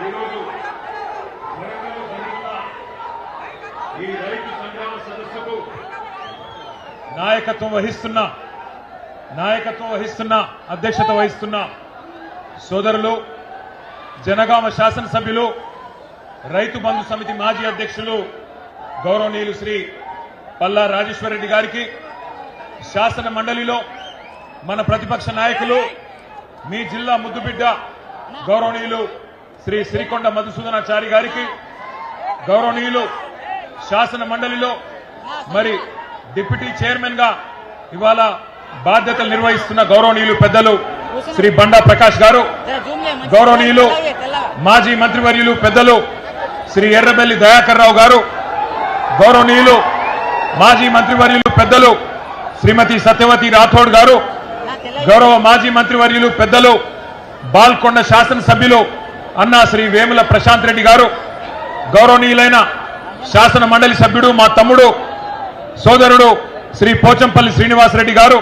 ఈరోజు వరంగల్లో జరుగుతున్న ఈ రైతు సంగ్రామ సదస్సుకు నాయకత్వం వహిస్తున్న అధ్యక్షత వహిస్తున్న సోదరులు జనగామ శాసనసభ్యులు రైతు బంధు సమితి మాజీ అధ్యక్షులు గౌరవనీయులు శ్రీ పల్లా రాజేశ్వరరెడ్డి గారికి, శాసన మండలిలో మన ప్రతిపక్ష నాయకులు మీ జిల్లా ముద్దుబిడ్డ గౌరవనీయులు శ్రీ శ్రీకొండ మధుసూదనాచారి గారికి, గౌరవనీయులు శాసన మండలిలో మరి డిప్యూటీ చైర్మన్ గా ఇవాళ బాధ్యతలు నిర్వహిస్తున్న గౌరవనీయులు పెద్దలు శ్రీ బండా ప్రకాష్ గారు, గౌరవనీయులు మాజీ మంత్రివర్యులు పెద్దలు శ్రీ ఎర్రబెల్లి దయాకర్ రావు గారు, గౌరవనీయులు మాజీ మంత్రివర్యులు పెద్దలు శ్రీమతి సత్యవతి రాథోడ్ గారు, గౌరవ మాజీ మంత్రివర్యులు పెద్దలు బాల్కొండ శాసనసభ్యులు అన్నా శ్రీ వేముల ప్రశాంత్ రెడ్డి గారు, గౌరవనీయులైన శాసన మండలి సభ్యుడు మా తమ్ముడు సోదరుడు శ్రీ పోచంపల్లి శ్రీనివాసరెడ్డి గారు,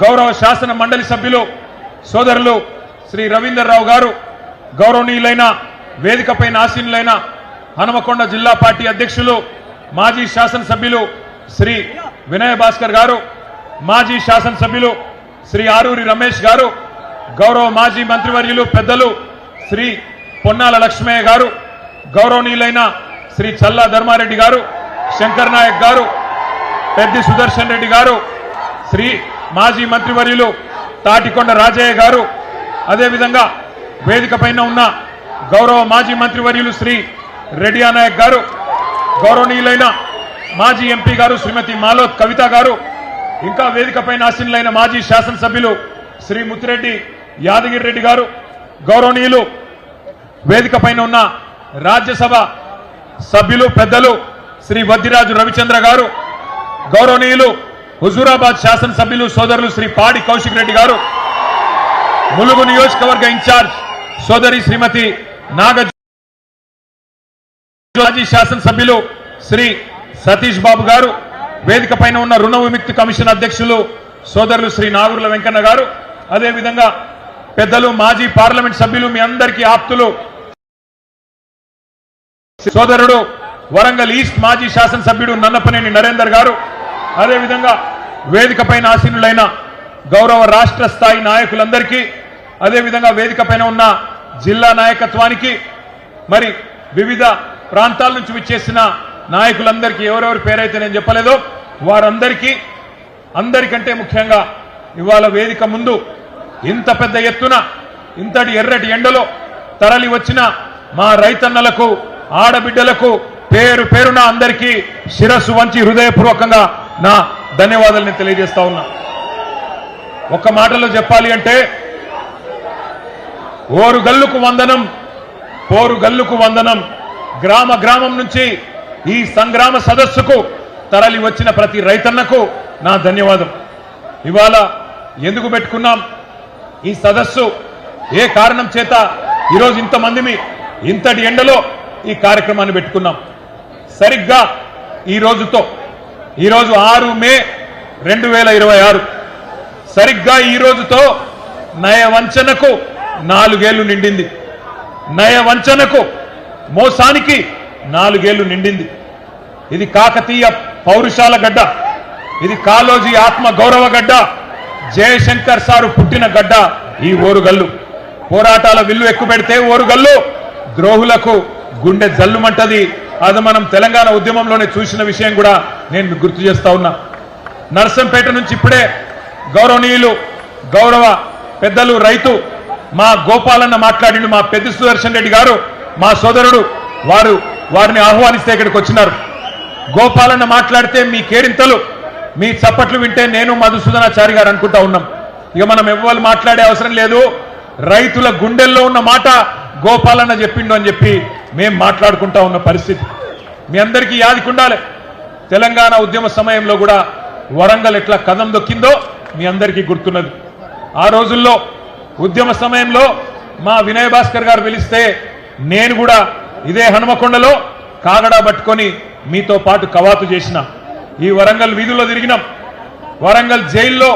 గౌరవ శాసన మండలి సభ్యులు సోదరులు శ్రీ రవీందర్ రావు గారు, గౌరవనీయులైన వేదికపై ఆసీనులైన హనుమకొండ జిల్లా పార్టీ అధ్యక్షులు మాజీ శాసనసభ్యులు శ్రీ వినయ భాస్కర్ గారు, మాజీ శాసనసభ్యులు శ్రీ ఆరూరి రమేష్ గారు, గౌరవ మాజీ మంత్రివర్యులు పెద్దలు శ్రీ పొన్నాల లక్ష్మయ్య గారు, గౌరవనీయులైన శ్రీ చల్లా ధర్మారెడ్డి గారు, శంకర్ నాయక్ గారు, పెద్ది సుదర్శన్ రెడ్డి గారు, శ్రీ మాజీ మంత్రివర్యులు తాటికొండ రాజయ్య గారు, అదేవిధంగా వేదిక పైన ఉన్న గౌరవ మాజీ మంత్రివర్యులు శ్రీ రెడ్డియా నాయక్ గారు, గౌరవనీయులైన మాజీ ఎంపీ గారు శ్రీమతి మాలోత్ కవిత గారు, ఇంకా వేదిక పైన ఆసీనులైన మాజీ శాసనసభ్యులు శ్రీ ముత్తిరెడ్డి యాదగిరి రెడ్డి గారు, గౌరవనీయులు వేదిక పైన ఉన్న రాజ్యసభ సభ్యులు పెద్దలు శ్రీ వద్దిరాజు రవిచంద్ర గారు, గౌరవనీయులు హుజూరాబాద్ శాసనసభ్యులు సోదరులు శ్రీ పాడి కౌశిక్ రెడ్డి గారు, ములుగు నియోజకవర్గ ఇన్ఛార్జ్ సోదరి శ్రీమతి నాగ మాజీ శాసనసభ్యులు శ్రీ సతీష్ బాబు గారు, వేదిక పైన ఉన్న రుణ విముక్తి కమిషన్ అధ్యక్షులు సోదరులు శ్రీ నాగూర్ల వెంకన్న గారు, అదేవిధంగా పెద్దలు మాజీ పార్లమెంట్ సభ్యులు మీ అందరికీ ఆప్తులు సోదరుడు వరంగల్ ఈస్ట్ మాజీ శాసనసభ్యుడు నన్నపనేని నరేందర్ గారు, అదేవిధంగా వేదిక పైన ఆసీనులైన గౌరవ రాష్ట్ర స్థాయి నాయకులందరికీ, అదేవిధంగా వేదిక పైన ఉన్న జిల్లా నాయకత్వానికి, మరి వివిధ ప్రాంతాల నుంచి విచ్చేసిన నాయకులందరికీ ఎవరెవరి పేరైతే నేను చెప్పలేదో వారందరికీ, అందరికంటే ముఖ్యంగా ఇవాళ వేదిక ముందు ఇంత పెద్ద ఎత్తున ఇంతటి ఎర్రటి ఎండలో తరలి వచ్చిన మా రైతన్నలకు ఆడబిడ్డలకు పేరు పేరున అందరికీ శిరస్సు వంచి హృదయపూర్వకంగా నా ధన్యవాదాలను తెలియజేస్తా ఉన్నా. ఒక్క మాటలో చెప్పాలి అంటే ఓరు గల్లుకు వందనం, పోరు గల్లుకు వందనం. గ్రామ గ్రామం నుంచి ఈ సంగ్రామ సదస్సుకు తరలి వచ్చిన ప్రతి రైతన్నకు నా ధన్యవాదం. ఇవాళ ఎందుకు పెట్టుకున్నాం ఈ సదస్సు, ఏ కారణం చేత ఈరోజు ఇంతమంది ఇంతటి ఎండలో ఈ కార్యక్రమాన్ని పెట్టుకున్నాం? సరిగ్గా ఈరోజు 6 మే 2026, సరిగ్గా ఈ రోజుతో నయవంచనకు 4 ఏళ్లు నిండింది. నయవంచనకు, మోసానికి 4 ఏళ్లు నిండింది. ఇది కాకతీయ పౌరుషాల గడ్డ, ఇది కాళోజీ ఆత్మ గౌరవ గడ్డ, జయశంకర్ సారు పుట్టిన గడ్డ ఈ ఓరుగల్లు. పోరాటాల విల్లు ఎక్కుపెడితే ఓరుగల్లు ద్రోహులకు గుండె జల్లుమంటది. అది మనం తెలంగాణ ఉద్యమంలోనే చూసిన విషయం కూడా నేను గుర్తు చేస్తా ఉన్నా. నర్సంపేట నుంచి ఇప్పుడే గౌరవనీయులు గౌరవ పెద్దలు రైతు మా గోపాలన్న మాట్లాడిండు. మా పెద్ద సుదర్శన్ రెడ్డి గారు మా సోదరుడు, వారిని ఆహ్వానిస్తే ఇక్కడికి వచ్చినారు. గోపాలన్న మాట్లాడితే మీ కేరింతలు, మీ చప్పట్లు వింటే నేను మధుసూదనాచారి గారు అనుకుంటా ఉన్నాం. ఇక మనం ఎవ్వరు మాట్లాడే అవసరం లేదు. రైతుల గుండెల్లో ఉన్న మాట గోపాలన్న చెప్పిండు అని చెప్పి మేము మాట్లాడుకుంటా ఉన్న పరిస్థితి మీ అందరికీ యాదికుండాలి. తెలంగాణ ఉద్యమ సమయంలో కూడా వరంగల్ ఎట్లా కదం దొక్కిందో మీ అందరికీ గుర్తున్నది. ఆ రోజుల్లో ఉద్యమ సమయంలో మా వినయ భాస్కర్ గారు పిలిస్తే నేను కూడా ఇదే హనుమకొండలో కాగడా పట్టుకొని మీతో పాటు కవాతు చేసిన. ఈ వరంగల్ వీధుల్లో తిరిగినాం. వరంగల్ జైల్లో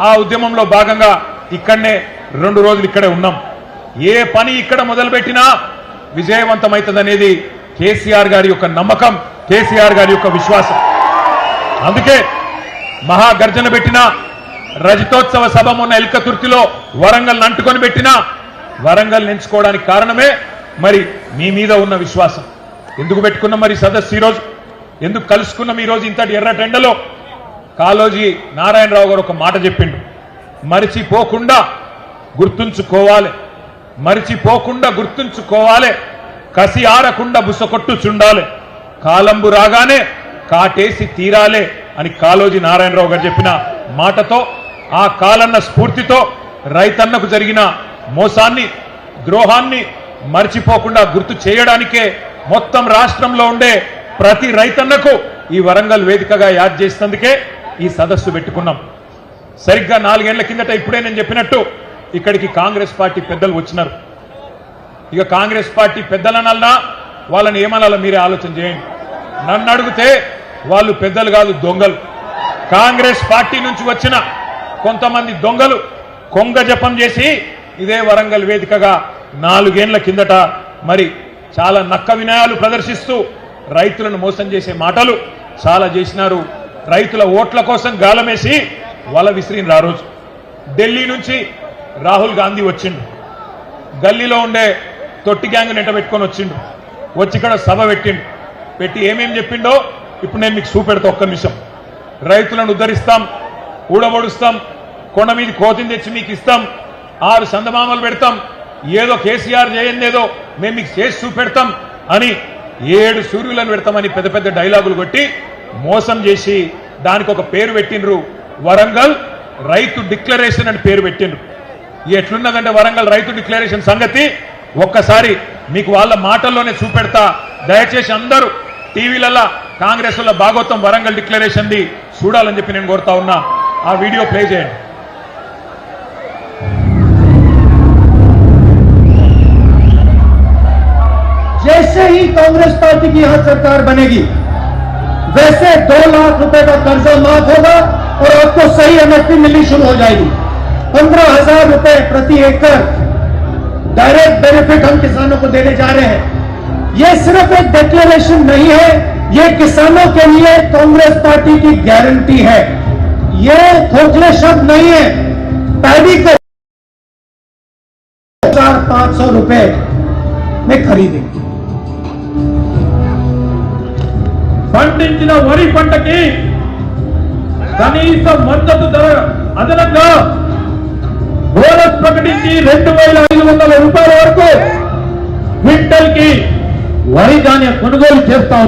ఆ ఉద్యమంలో భాగంగా ఇక్కడనే 2 రోజులు ఇక్కడే ఉన్నాం. ఏ పని ఇక్కడ మొదలుపెట్టినా విజయవంతమవుతుందనేది కేసీఆర్ గారి యొక్క నమ్మకం, కేసీఆర్ గారి యొక్క విశ్వాసం. అందుకే మహాగర్జన పెట్టిన రజతోత్సవ సభ మొన్న ఎల్కతుర్తిలో వరంగల్ అంటుకొని పెట్టిన వరంగల్ ఎంచుకోవడానికి కారణమే మరి మీ మీద ఉన్న విశ్వాసం. ఎందుకు పెట్టుకున్నాం మరి సదస్సు ఈరోజు, ఎందుకు కలుసుకున్నాం ఈరోజు ఇంతటి ఎర్రటెండలో? కాళోజీ నారాయణరావు గారు ఒక మాట చెప్పిండు, మరిచిపోకుండా గుర్తుంచుకోవాలి, మరిచిపోకుండా గుర్తుంచుకోవాలి, కసి ఆరకుండా బుసకొట్టు చుండాలి, కాలంబు రాగానే కాటేసి తీరాలే అని కాళోజీ నారాయణరావు గారు చెప్పిన మాటతో, ఆ కాలన్న స్ఫూర్తితో రైతన్నకు జరిగిన మోసాన్ని, ద్రోహాన్ని మర్చిపోకుండా గుర్తు చేయడానికే మొత్తం రాష్ట్రంలో ఉండే ప్రతి రైతన్నకు ఈ వరంగల్ వేదికగా యాద్ చేసినందుకే ఈ సదస్సు పెట్టుకున్నాం. సరిగ్గా 4 ఏళ్ల కిందట ఇప్పుడే నేను చెప్పినట్టు ఇక్కడికి కాంగ్రెస్ పార్టీ పెద్దలు వచ్చినారు. ఇక కాంగ్రెస్ పార్టీ పెద్దలనల్లా వాళ్ళని ఏమనాలో మీరే ఆలోచన చేయండి. నన్ను అడిగితే వాళ్ళు పెద్దలు కాదు, దొంగలు. కాంగ్రెస్ పార్టీ నుంచి వచ్చిన కొంతమంది దొంగలు కొంగ జపం చేసి ఇదే వరంగల్ వేదికగా 4 ఏళ్ల కిందట మరి చాలా నక్క వినయాలు ప్రదర్శిస్తూ రైతులను మోసం చేసే మాటలు చాలా చేసినారు. రైతుల ఓట్ల కోసం గాలమేసి వల విసిరిన ఆ రోజు. ఢిల్లీ నుంచి రాహుల్ గాంధీ వచ్చిండు, గల్లీలో ఉండే తొట్టి గ్యాంగ్ నెంట పెట్టుకొని వచ్చిండు, వచ్చి ఇక్కడ సభ పెట్టిండు. పెట్టి ఏమేం చెప్పిండో ఇప్పుడు నేను మీకు చూపెడతా. ఒక్క నిమిషం. రైతులను ఉద్ధరిస్తాం, ఊడబొడుస్తాం, కొండ మీద కోతిని తెచ్చి మీకు ఇస్తాం, 6 సందమామలు పెడతాం, ఏదో కేసీఆర్ చేయందేదో మేము మీకు చేసి చూపెడతాం అని 7 సూర్యులను పెడతామని పెద్ద పెద్ద డైలాగులు కొట్టి మోసం చేసి దానికి ఒక పేరు పెట్టిండ్రు, వరంగల్ రైతు డిక్లరేషన్ అని పేరు పెట్టిండ్రు. ఎట్లున్నదంటే వరంగల్ రైతు డిక్లరేషన్ సంగతి ఒక్కసారి మీకు వాళ్ళ మాటల్లోనే చూపెడతా. దయచేసి అందరూ టీవీలలో కాంగ్రెస్ వల్ల భాగవతం వరంగల్ డిక్లరేషన్ ది చూడాలని చెప్పి నేను కోరుతా ఉన్నా. ఆ వీడియో ప్లే చేయండి. जैसे ही कांग्रेस पार्टी की यहां सरकार बनेगी वैसे 2 लाख रुपए का कर्जा माफ होगा और आपको सही एमएसपी मिलनी शुरू हो जाएगी। 15,000 रुपए प्रति एकड़ डायरेक्ट बेनिफिट हम किसानों को देने जा रहे हैं। ये सिर्फ एक डिक्लेरेशन नहीं है, ये किसानों के लिए कांग्रेस पार्टी की गारंटी है। ये खोखले शब्द नहीं है। पैडी को 400-500 रुपए में खरीदेंगे। పండించిన వరి పంటకి కనీస మద్దతు ధర అదనంగా బోనస్ ప్రకటించి 2,500 రూపాయల వరకు క్వింటల్ కి వరి ధాన్యం కొనుగోలు చేస్తాం.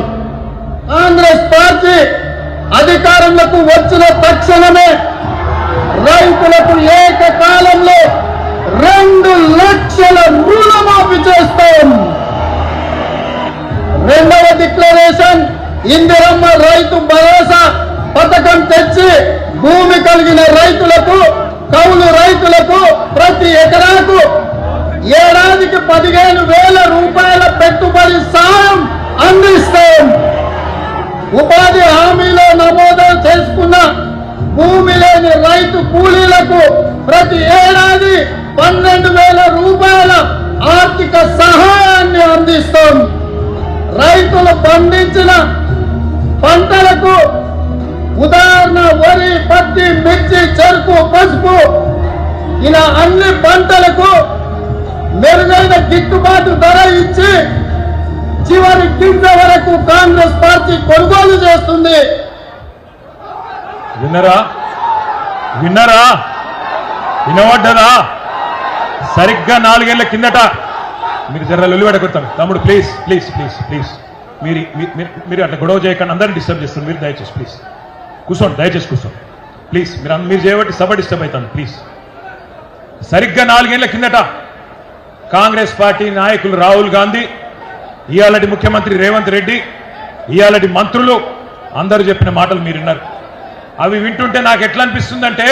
కాంగ్రెస్ పార్టీ అధికారంలోకి వచ్చిన తక్షణమే రైతులకు ఏకకాలంలో 2 లక్షల రుణమాఫీ చేస్తాం. రెండవ డిక్లరేషన్ ఇందిరమ్మ రైతు భరోసా పథకం తెచ్చి భూమి కలిగిన రైతులకు, కౌలు రైతులకు ప్రతి ఎకరాకు ఏడాదికి 15,000 రూపాయల పెట్టుబడి సాయం అందిస్తాం. ఉపాధి హామీలో నమోదు చేసుకున్న భూమి లేని రైతు కూలీలకు ప్రతి ఏడాది 12,000 రూపాయల ఆర్థిక సహాయాన్ని అందిస్తాం. రైతులు పండించిన పంటలకు ఉదాహరణ వరి, పత్తి, మిర్చి, చెరుకు, పసుపు ఇలా అన్ని పంటలకు మెరుగైన గిట్టుబాటు ధర ఇచ్చి చివరి గింజ వరకు కాంగ్రెస్ పార్టీ కొనుగోలు చేస్తుంది. విన్నరా? విన్నరా? వినవడ్డదా? సరిగ్గా 4 ఏళ్ల కిందట మీరు జర లొల్లిపెడగొడతారు. తమ్ముడు ప్లీజ్ ప్లీజ్ ప్లీజ్ ప్లీజ్ మీరు అట్లా గొడవ చేయకుండా అందరినీ డిస్టర్బ్ చేస్తారు. మీరు దయచేసి ప్లీజ్ కూర్చోండి, దయచేసి కూర్చోండి ప్లీజ్. మీరు చేయబట్టి సభ డిస్టర్బ్ అవుతాను ప్లీజ్. సరిగ్గా 4 ఏళ్ల కిందట కాంగ్రెస్ పార్టీ నాయకులు రాహుల్ గాంధీ, ఇయాలటి ముఖ్యమంత్రి రేవంత్ రెడ్డి, ఇయాలటి మంత్రులు అందరూ చెప్పిన మాటలు మీరు విన్నారు. అవి వింటుంటే నాకు ఎట్లా అనిపిస్తుందంటే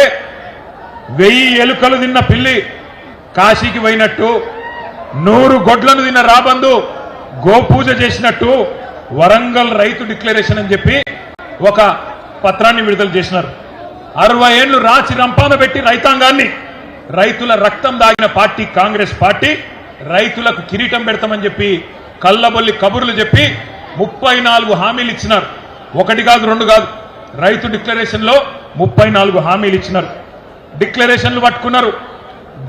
1000 ఎలుకలు తిన్న పిల్లి కాశీకి పోయినట్టు, 100 గొడ్లను తిన్న రాబందు గోపూజ చేసినట్టు వరంగల్ రైతు డిక్లరేషన్ అని చెప్పి ఒక పత్రాన్ని విడుదల చేసినారు. 60 ఏళ్లు రాచి రంపాన పెట్టి రైతాంగాన్ని, రైతుల రక్తం దాగిన పార్టీ కాంగ్రెస్ పార్టీ రైతులకు కిరీటం పెడతామని చెప్పి కల్లబొల్లి కబుర్లు చెప్పి 34 హామీలు ఇచ్చినారు. ఒకటి కాదు రెండు కాదు, రైతు డిక్లరేషన్ లో 34 హామీలు ఇచ్చినారు. డిక్లరేషన్లు పట్టుకున్నారు,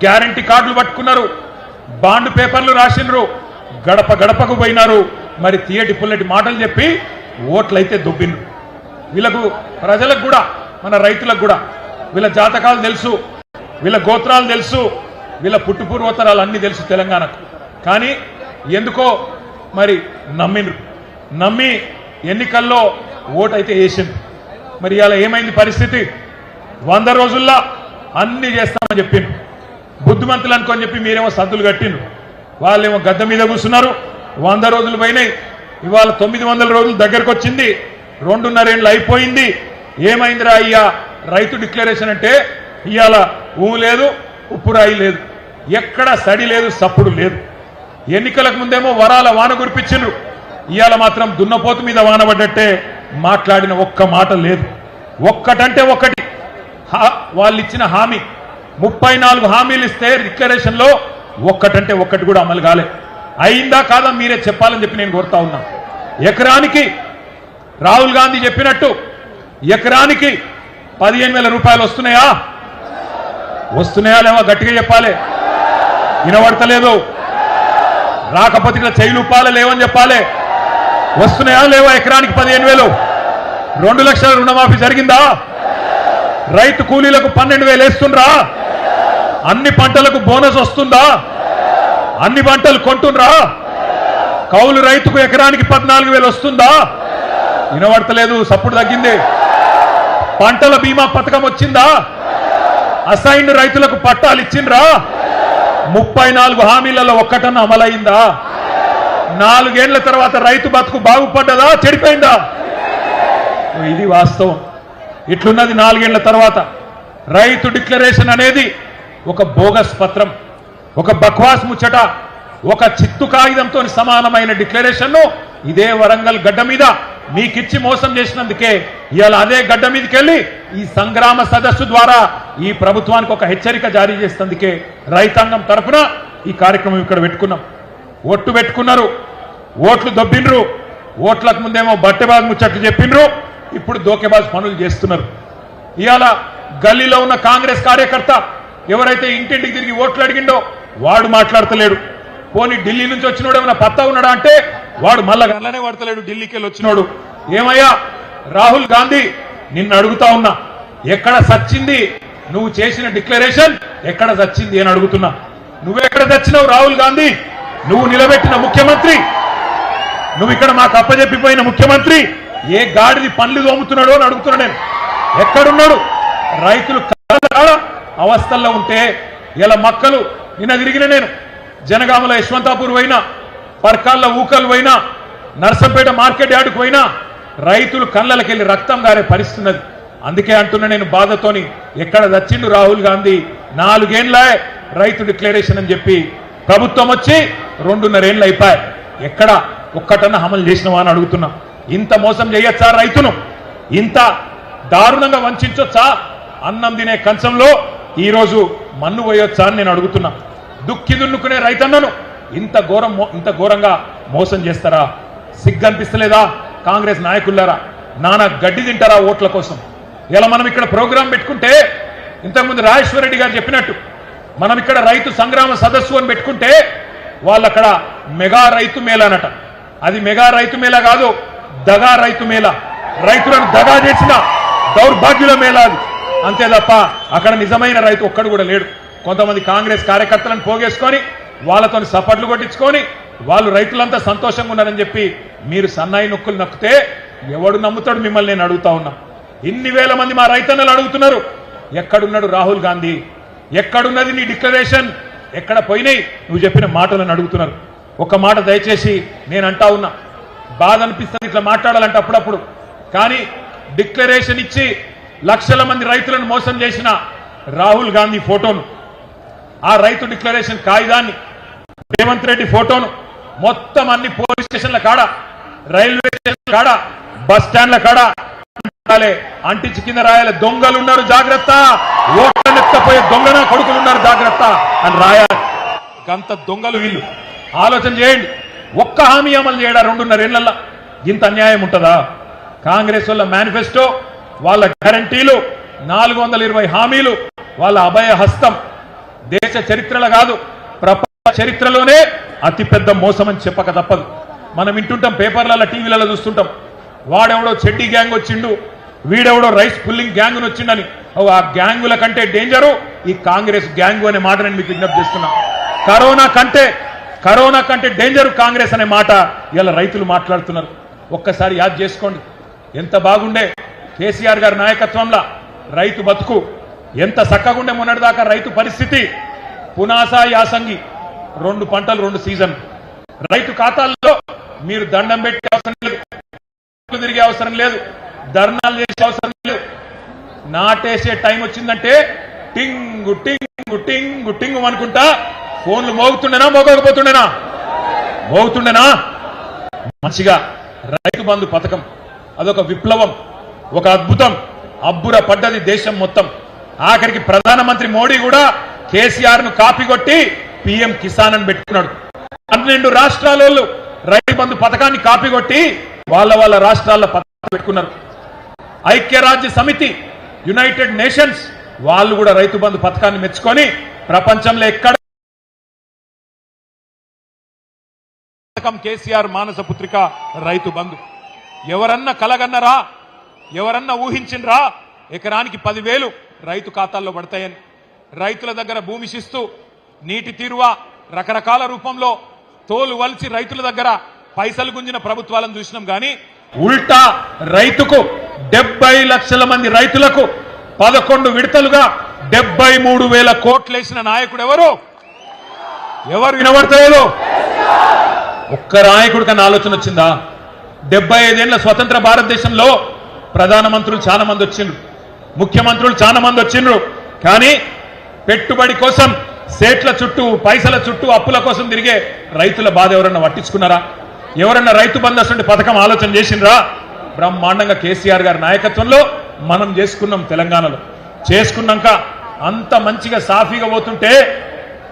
గ్యారంటీ కార్డులు పట్టుకున్నారు, బాండ్ పేపర్లు రాసినారు, గడప గడపకు పోయినారు. మరి తీయటి పుల్లటి మాటలు చెప్పి ఓట్లయితే దొబ్బిండ్రు. వీళ్ళకు ప్రజలకు కూడా మన రైతులకు కూడా వీళ్ళ జాతకాలు తెలుసు, వీళ్ళ గోత్రాలు తెలుసు, వీళ్ళ పుట్టుపూర్వోత్తరాలు అన్నీ తెలుసు తెలంగాణకు. కానీ ఎందుకో మరి నమ్మి ఎన్నికల్లో ఓటైతే వేసింది. మరి ఇలా ఏమైంది పరిస్థితి? 100 రోజుల్లో అన్ని చేస్తామని చెప్పిండు. బుద్ధిమంతులు అనుకొని చెప్పి మీరేమో సద్దులు కట్టిండ్రు, వాళ్ళేమో గద్దె మీద కూర్చున్నారు. 100 రోజులు పోయినాయి, ఇవాళ 900 రోజులు దగ్గరకు వచ్చింది, 2.5 ఏళ్ళు అయిపోయింది. ఏమైందిరా అయ్యా రైతు డిక్లరేషన్ అంటే? ఇవాళ ఊ లేదు, ఉప్పురాయి లేదు, ఎక్కడ సడి లేదు, సప్పుడు లేదు. ఎన్నికలకు ముందేమో వరాల వాన కురిపించిండ్రు, ఇవాళ మాత్రం దున్నపోతు మీద వాన పడ్డట్టే మాట్లాడిన ఒక్క మాట లేదు. ఒక్కటంటే ఒక్కటి వాళ్ళు ఇచ్చిన హామీ 34 హామీలు ఇస్తే డిక్లరేషన్ లో ఒక్కటంటే ఒక్కటి కూడా అమలు కాలే. అయిందా కాదా మీరే చెప్పాలని చెప్పి నేను కోరుతా ఉన్నా. ఎకరానికి రాహుల్ గాంధీ చెప్పినట్టు ఎకరానికి 15,000 రూపాయలు వస్తున్నాయా? వస్తున్నాయా లేవా? గట్టిగా చెప్పాలి, వినబడతలేదు. రాకపోతే ఇట్లా చెయ్యిలుపాలే లేవని చెప్పాలి. వస్తున్నాయా లేవా? ఎకరానికి 15,000. 2 లక్షల రుణమాఫీ జరిగిందా? రైతు కూలీలకు 12,000 వేస్తుండ్రా? అన్ని పంటలకు బోనస్ వస్తుందా? అన్ని పంటలు కొంటుండ్రా? కౌలు రైతుకు ఎకరానికి 14,000 వస్తుందా? వినబడతలేదు, సప్పుడు తగ్గింది. పంటల బీమా పథకం వచ్చిందా? అసైన్డ్ రైతులకు పట్టాలు ఇచ్చిండ్రా? 34 హామీలలో ఒక్కటన్నా అమలైందా? 4 ఏళ్ల తర్వాత రైతు బతుకు బాగుపడ్డదా చెడిపోయిందా? ఇది వాస్తవం. ఇట్లున్నది 4 ఏళ్ల తర్వాత. రైతు డిక్లరేషన్ అనేది ఒక బోగస్ పత్రం, ఒక బక్వాస్ ముచ్చట, ఒక చిత్తు కాగితంతో సమానమైన డిక్లరేషన్ ను ఇదే వరంగల్ గడ్డ మీద మీకిచ్చి మోసం చేసినందుకే ఇవాళ అదే గడ్డ మీదకి వెళ్ళి ఈ సంగ్రామ సదస్సు ద్వారా ఈ ప్రభుత్వానికి ఒక హెచ్చరిక జారీ చేసేందుకే రైతాంగం తరఫున ఈ కార్యక్రమం ఇక్కడ పెట్టుకున్నాం. ఓట్లు పెట్టుకున్నారు, ఓట్లు దొబ్బిండ్రు, ఓట్లకు ముందేమో బట్టెబాజ్ ముచ్చట్లు చెప్పిండ్రు, ఇప్పుడు దోకేబాజ్ పనులు చేస్తున్నారు. ఇవాళ గల్లీలో ఉన్న కాంగ్రెస్ కార్యకర్త ఎవరైతే ఇంటింటికి తిరిగి ఓట్లు అడిగిండో వాడు మాట్లాడతలేడు. పోనీ ఢిల్లీ నుంచి వచ్చినోడు ఏమైనా పత్తా ఉన్నాడా అంటే వాడు మళ్ళా గల్లనే పడతలేడు. ఢిల్లీకి వెళ్ళి వచ్చినోడు ఏమయ్యా రాహుల్ గాంధీ, నిన్ను అడుగుతా ఉన్నా, ఎక్కడ సచ్చింది నువ్వు చేసిన డిక్లరేషన్? ఎక్కడ సచ్చింది అని అడుగుతున్నా. నువ్వెక్కడ సచ్చినావు రాహుల్ గాంధీ? నువ్వు నిలబెట్టిన ముఖ్యమంత్రి, నువ్వు ఇక్కడ మాకు అప్పచెప్పిపోయిన ముఖ్యమంత్రి ఏ గాడిది పనులు తోముతున్నాడో అని అడుగుతున్నా నేను. ఎక్కడున్నాడు? రైతులు అవస్థల్లో ఉంటే ఇలా మక్కలు నిన్న తిరిగిన నేను జనగామల యశ్వంతాపూర్ పోయినా, పర్కాల్లో ఊకలు పోయినా, నర్సంపేట మార్కెట్ యార్డుకు పోయినా రైతులు కళ్ళకెళ్ళి రక్తం గారే పరిస్థితున్నది. అందుకే అంటున్నా నేను బాధతోని, ఎక్కడ దచ్చిండు రాహుల్ గాంధీ? 4 ఏళ్లే రైతు డిక్లరేషన్ అని చెప్పి ప్రభుత్వం వచ్చి 2.5 ఏళ్ళు అయిపోయాయి. ఎక్కడ ఒక్కటన్నా అమలు చేసినవా అని అడుగుతున్నా. ఇంత మోసం చేయొచ్చా రైతును? ఇంత దారుణంగా వంచొచ్చా? అన్నం తినే కంచంలో ఈరోజు మన్ను పోయొచ్చా అని నేను అడుగుతున్నా. దుక్కి దున్నుకునే రైతన్నను ఇంత ఘోరంగా మోసం చేస్తారా? సిగ్గనిపిస్తలేదా కాంగ్రెస్ నాయకులారా? నానా గడ్డి తింటారా ఓట్ల కోసం? ఇలా మనం ఇక్కడ ప్రోగ్రాం పెట్టుకుంటే, ఇంతకుముందు రాజేశ్వర రెడ్డి గారు చెప్పినట్టు మనం ఇక్కడ రైతు సంగ్రామ సదస్సు అని పెట్టుకుంటే వాళ్ళు అక్కడ మెగా రైతు మేళానట. అది మెగా రైతు మేళా కాదు, దగా రైతు మేళా. రైతులను దగా చేసిన దౌర్భాగ్యుల మేళా అది. అంతే తప్ప అక్కడ నిజమైన రైతు ఒక్కడు కూడా లేడు. కొంతమంది కాంగ్రెస్ కార్యకర్తలను పోగేసుకొని వాళ్ళతో సపట్లు కొట్టించుకొని వాళ్ళు రైతులంతా సంతోషంగా ఉన్నారని చెప్పి మీరు సన్నాయి నొక్కులు నొక్కితే ఎవడు నమ్ముతాడు మిమ్మల్ని? నేను అడుగుతా ఉన్నా. ఇన్ని వేల మంది మా రైతన్నలు అడుగుతున్నారు, ఎక్కడున్నాడు రాహుల్ గాంధీ? ఎక్కడున్నది నీ డిక్లరేషన్? ఎక్కడ పోయినాయి నువ్వు చెప్పిన మాటలను అడుగుతున్నారు. ఒక మాట దయచేసి నేను అంటా ఉన్నా, బాధ అనిపిస్తుంది ఇట్లా మాట్లాడాలంటే అప్పుడప్పుడు. కానీ డిక్లరేషన్ ఇచ్చి లక్షల మంది రైతులను మోసం చేసిన రాహుల్ గాంధీ ఫోటోను, ఆ రైతు డిక్లరేషన్ కాగితాన్ని, రేవంత్ రెడ్డి ఫోటోను మొత్తం అన్ని పోలీస్ స్టేషన్ల కాడ, రైల్వే స్టేషన్ల కాడ, బస్ స్టాండ్ల కాడ అంటించి కింద రాయాలి, దొంగలు ఉన్నారు జాగ్రత్త, ఓట్లనెత్తపోయే దొంగన కొడుకులు ఉన్నారు జాగ్రత్త అని రాయాలి. గంత దొంగలు వీళ్ళు. ఆలోచన చేయండి, ఒక్క హామీ అమలు చేయడా 2.5 ఏళ్లలో? ఇంత అన్యాయం ఉంటుందా? కాంగ్రెస్ వాళ్ళ మేనిఫెస్టో, వాళ్ళ గ్యారంటీలు, 420 హామీలు, వాళ్ళ అభయ హస్తం దేశ చరిత్రలో కాదు ప్రపంచ చరిత్రలోనే అతిపెద్ద మోసం అని చెప్పక తప్పదు. మనం వింటుంటాం, పేపర్లలో, టీవీలలో చూస్తుంటాం, వాడెవడో చెడ్డీ గ్యాంగ్ వచ్చిండు, వీడెవడో రైస్ పుల్లింగ్ గ్యాంగ్ వచ్చిండని. ఆ గ్యాంగుల కంటే డేంజరు ఈ కాంగ్రెస్ గ్యాంగు అనే మాట నేను మీకు విజ్ఞప్తి చేస్తున్నా. కరోనా కంటే డేంజరు కాంగ్రెస్ అనే మాట ఇలా రైతులు మాట్లాడుతున్నారు. ఒక్కసారి యాద్ చేసుకోండి, ఎంత బాగుండే కేసీఆర్ గారి నాయకత్వంలో రైతు బతుకు, ఎంత చక్కగుండే మొన్నటిదాకా రైతు పరిస్థితి. పునాస యాసంగి 2 పంటలు 2 సీజన్. రైతు ఖాతాల్లో మీరు దండం పెట్టే అవసరం లేదు, తిరిగే అవసరం లేదు, ధర్నాలు చేసే అవసరం లేదు. నాటేసే టైం వచ్చిందంటే టింగు టింగు టింగు టింగు అనుకుంటా ఫోన్లు మోగుతుండేనా, మోగుతుండేనా? మంచిగా రైతు బంధు పథకం అదొక విప్లవం, ఒక అద్భుతం. అబ్బుర పడ్డది దేశం మొత్తం. ఆఖరికి ప్రధానమంత్రి మోడీ కూడా కేసీఆర్ ను కాపీ కొట్టి పీఎం కిసాన్ అని పెట్టుకున్నాడు. 12 రాష్ట్రాలలో రైతు బంధు పథకాన్ని కాపీ కొట్టి వాళ్ళ రాష్ట్రాల్లో పథకం పెట్టుకున్నారు. ఐక్యరాజ్య సమితి, యునైటెడ్ నేషన్స్ వాళ్ళు కూడా రైతు బంధు పథకాన్ని మెచ్చుకొని ప్రపంచంలో ఎక్కడ పథకం కేసీఆర్ మానస పుత్రిక రైతు బంధు. ఎవరన్నా కలగన్నరా, ఎవరన్నా ఊహించినరా ఎకరానికి 10,000 రైతు ఖాతాల్లో పడతాయని? రైతుల దగ్గర భూమి శిస్తు, నీటి తీరువ రకరకాల రూపంలో తోలు వలిచి రైతుల దగ్గర పైసలు గుంజిన ప్రభుత్వాలను చూసినాం. కానీ ఉల్టా రైతుకు 70 లక్షల మంది రైతులకు 11 విడతలుగా 73,000 కోట్లు వేసిన నాయకుడు ఎవరు వినబడతలేదు? ఒక్క నాయకుడి కన్నా ఆలోచన వచ్చిందా? 75 ఏళ్ల స్వతంత్ర భారతదేశంలో ప్రధానమంత్రులు చాలా మంది వచ్చిండ్రు, ముఖ్యమంత్రులు చాలా మంది వచ్చిండ్రు. కానీ పెట్టుబడి కోసం సేట్ల చుట్టూ, పైసల చుట్టూ, అప్పుల కోసం తిరిగే రైతుల బాధ ఎవరన్నా పట్టించుకున్నారా? ఎవరన్నా రైతు బంధు అసలు పథకం ఆలోచన చేసిండ్రా? బ్రహ్మాండంగా కేసీఆర్ గారి నాయకత్వంలో మనం చేసుకున్నాం. తెలంగాణలో చేసుకున్నాక అంత మంచిగా సాఫీగా పోతుంటే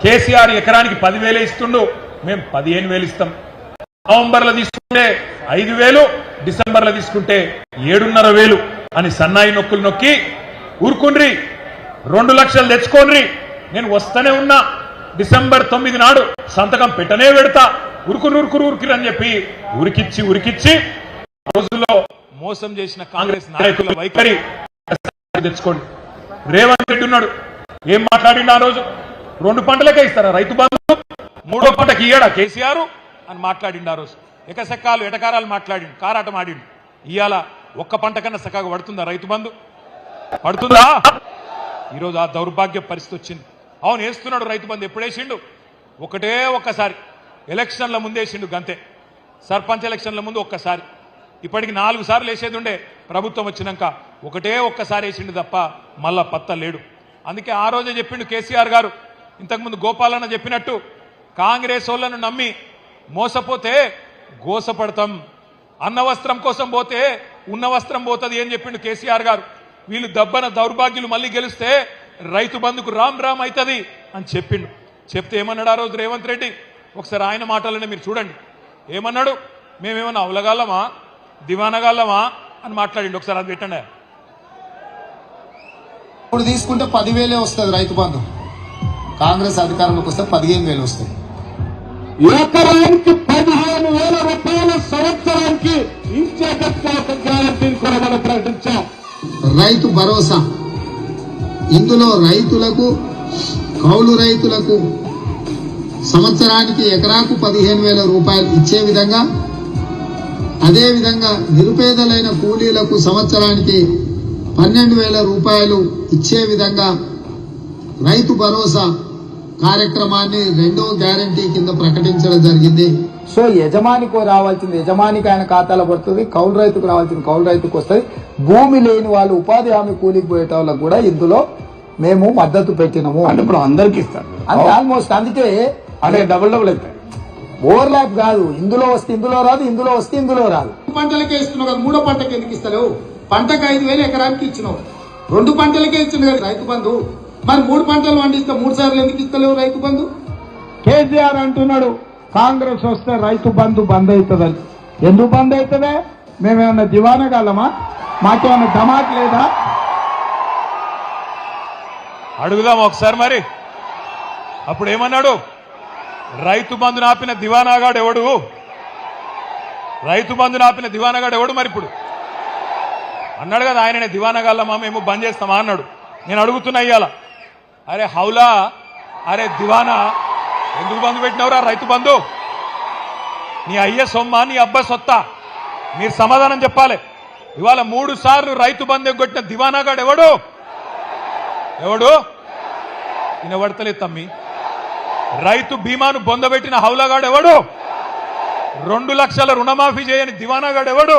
కేసీఆర్ ఎకరానికి 10,000 ఇస్తుండు, మేము 15,000 ఇస్తాం. నవంబర్లో తీసుకుంటే 5,000, డిసెంబర్లో తీసుకుంటే 7,500 అని సన్నాయి నొక్కులు నొక్కి ఊరుకుండ్రి, 2 లక్షలు తెచ్చుకోండ్రి, నేను వస్తూనే ఉన్నా, డిసెంబర్ 9 నాడు సంతకం పెట్టనే పెడతా, ఉరుకురు అని చెప్పి ఉరికిచ్చి రోజుల్లో మోసం చేసిన కాంగ్రెస్ నాయకుల వైఖరి తెచ్చుకోండి. రేవంత్ రెడ్డి ఉన్నాడు, ఏం మాట్లాడిండు ఆ రోజు? 2 పంటలకే ఇస్తారా రైతు బంధు, 3వ పంటకి ఇయ్యడా కేసీఆర్ అని మాట్లాడిండు ఆ రోజు. ఎకసెక్కాలు ఎటకారాలు మాట్లాడిండు, కారాటం ఆడిండు. ఇవాళ ఒక్క పంట కన్నా చక్కగా పడుతుందా రైతు బంధు? పడుతుందా? ఈరోజు ఆ దౌర్భాగ్య పరిస్థితి వచ్చింది. అవును, వేస్తున్నాడు రైతు బంధు. ఎప్పుడు వేసిండు? ఒక్కసారి ఎలక్షన్ల ముందు వేసిండు గంతే. సర్పంచ్ ఎలక్షన్ల ముందు ఒక్కసారి. ఇప్పటికి 4 సార్లు వేసేది ఉండే ప్రభుత్వం వచ్చినాక, ఒక్కసారి వేసిండు తప్ప మళ్ళా పత్త లేడు. అందుకే ఆ రోజే చెప్పిండు కేసీఆర్ గారు, ఇంతకుముందు గోపాలన్న చెప్పినట్టు, కాంగ్రెస్ వాళ్ళను నమ్మి మోసపోతే గోసపడతాం, అన్న వస్త్రం కోసం పోతే ఉన్న వస్త్రం పోతుంది అని చెప్పిండు కేసీఆర్ గారు. వీళ్ళు దబ్బన దౌర్భాగ్యులు మళ్ళీ గెలిస్తే రైతు బంధుకు రామ్ అవుతుంది అని చెప్పిండు. చెప్తే ఏమన్నాడు ఆ రోజు రేవంత్ రెడ్డి? ఒకసారి ఆయన మాటలనే మీరు చూడండి. ఏమన్నాడు? మేమేమన్నా అవలగాళ్ళమా, దివానగాళ్ళమా అని మాట్లాడిండు. ఒకసారి అది పెట్టండి. ఇప్పుడు తీసుకుంటే 10,000 వస్తుంది రైతు బంధు, కాంగ్రెస్ అధికారంలోకి వస్తే 15,000 వస్తుంది. ఎకరానికి 15,000 రూపాయల సంవత్సరానికి ఇచ్చేటట్టు గ్యారంటీని కూడా మనం ప్రకటించాం. రైతు భరోసా, ఇందులో రైతులకు, కౌలు రైతులకు సంవత్సరానికి ఎకరాకు 15,000 రూపాయలు ఇచ్చే విధంగా, అదేవిధంగా నిరుపేదలైన కూలీలకు సంవత్సరానికి 12,000 రూపాయలు ఇచ్చే విధంగా రైతు భరోసా కార్యక్రమాన్ని 2వ గ్యారంటీ కింద ప్రకటించడం జరిగింది. సో యజమానికి రావాల్సింది యజమానికి ఆయన ఖాతాలో పడుతుంది, కౌలు రైతుకు రావాల్సింది కౌలు రైతుకు వస్తుంది. భూమి లేని వాళ్ళు, ఉపాధి హామీ కూలికి పోయేట వాళ్ళకు కూడా ఇందులో మేము మద్దతు పెట్టినాము. అంటే ఇప్పుడు అందరికి ఇస్తారు అంటే ఆల్మోస్ట్. అందుకే అదే డబుల్ అవుతాయి. ఓవర్లాప్ కాదు, ఇందులో వస్తే ఇందులో రాదు, ఇందులో వస్తే ఇందులో రాదు. పంటలకే ఇస్తున్నావు కదా, 3వ పంటకి ఎందుకు ఇస్తలేవు? పంటకు 5,000 ఎకరానికి ఇచ్చినావు, 2 పంటలకే ఇచ్చిన కదా రైతు బంధు. మరి 3 పంటలు పండిస్తే 3 సార్లు ఎందుకు ఇస్తలేవు రైతు బంధు? కేసీఆర్ అంటున్నాడు కాంగ్రెస్ వస్తే రైతు బంధు బంద్ అవుతుందని. ఎందుకు బంద్ అవుతుందే? మేమేమన్నా దివానగాలమా? మాకేమన్నా ధమాక్ లేదా? అడుగుదాం ఒకసారి మరి. అప్పుడు ఏమన్నాడు? రైతు బంధు నాపిన దివానాగాడు ఎవడు? రైతు బంధు నాపిన దివానాగాడు ఎవడు? మరి ఇప్పుడు అన్నాడు కదా ఆయననే దివానాగాళ్ళమా మేము బంద్ చేస్తామా అన్నాడు. నేను అడుగుతున్నా ఇయ్యాల, అరే హౌలా, అరే దివానా, ఎందుకు బంధు పెట్టినవరా రైతు బంధు? నీ అయ్య సొమ్మ, నీ అబ్బా సొత్తా? మీరు సమాధానం చెప్పాలి. ఇవాళ 3 సార్లు రైతు బంధు ఎగ్గొట్టిన దివానాగాడు ఎవడు? ఎవడు? వినబడతలేదు తమ్మి. రైతు బీమాను బొందబెట్టిన హౌలాగాడు ఎవడు? 2 లక్షల రుణమాఫీ చేయని దివానాగాడు ఎవడు?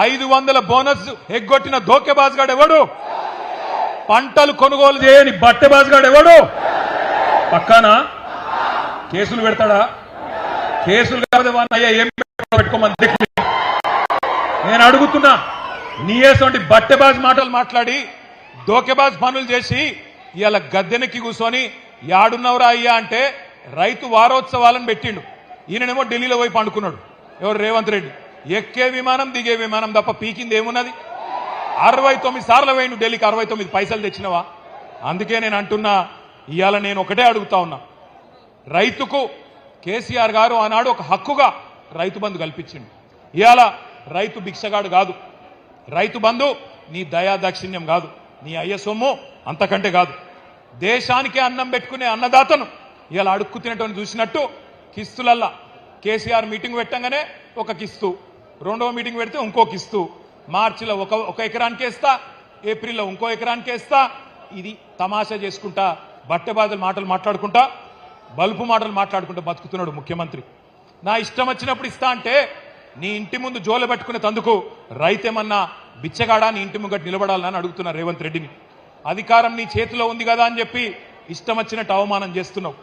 500 బోనస్ ఎగ్గొట్టిన ధోకేబాజ్గాడు ఎవడు? పంటలు కొనుగోలు చేయని బట్టెబాజ్గాడు ఎవడు? పక్కానా కేసులు పెడతాడా? కేసులు కాదు అయ్యా, ఏం పెట్టుకోమని నేను అడుగుతున్నా. నీయేసంటి బట్టెబాజ్ మాటలు మాట్లాడి ధోకేబాజ్ పనులు చేసి ఇవాళ గద్దెనెక్కి కూర్చొని యాడున్నవరా అయ్యా అంటే రైతు వారోత్సవాలను పెట్టిండు. ఈయననేమో ఢిల్లీలో పోయి పండుకున్నాడు. ఎవరు? రేవంత్ రెడ్డి. ఎక్కే విమానం దిగే విమానం తప్ప పీకింది ఏమున్నది? 69 సార్లు పోయిండు ఢిల్లీకి. 69 పైసలు తెచ్చినవా? అందుకే నేను అంటున్నా, ఇవాళ నేను ఒకటే అడుగుతా ఉన్నా, రైతుకు కేసీఆర్ గారు ఆనాడు ఒక హక్కుగా రైతు బంధు కల్పించిండు. ఇవాళ రైతు భిక్షగాడు కాదు. రైతు బంధు నీ దయా దాక్షిణ్యం కాదు, నీ అయ్య సొమ్ము అంతకంటే కాదు. దేశానికే అన్నం పెట్టుకునే అన్నదాతను ఇవాళ అడుక్కు తినటం చూసినట్టు కిస్తులల్లా కేసీఆర్ మీటింగ్ పెట్టంగానే ఒక కిస్తు, రెండవ మీటింగ్ పెడితే ఇంకో కిస్తు, మార్చిలో ఒక ఎకరానికి వేస్తా, ఏప్రిల్లో ఇంకో ఎకరానికి వేస్తా. ఇది తమాషా చేసుకుంటా, బట్టెబాదుల మాటలు మాట్లాడుకుంటా, బల్పు మాటలు మాట్లాడుకుంటా బతుకుతున్నాడు ముఖ్యమంత్రి. నా ఇష్టం వచ్చినప్పుడు ఇస్తా అంటే నీ ఇంటి ముందు జోలు పెట్టుకునే తందుకు రైతేమన్నా బిచ్చగాడా నీ ఇంటి ముంగట నిలబడాలని అడుగుతున్నా రేవంత్ రెడ్డిని. అధికారం నీ చేతిలో ఉంది కదా అని చెప్పి ఇష్టం వచ్చినట్టు అవమానం చేస్తున్నావు.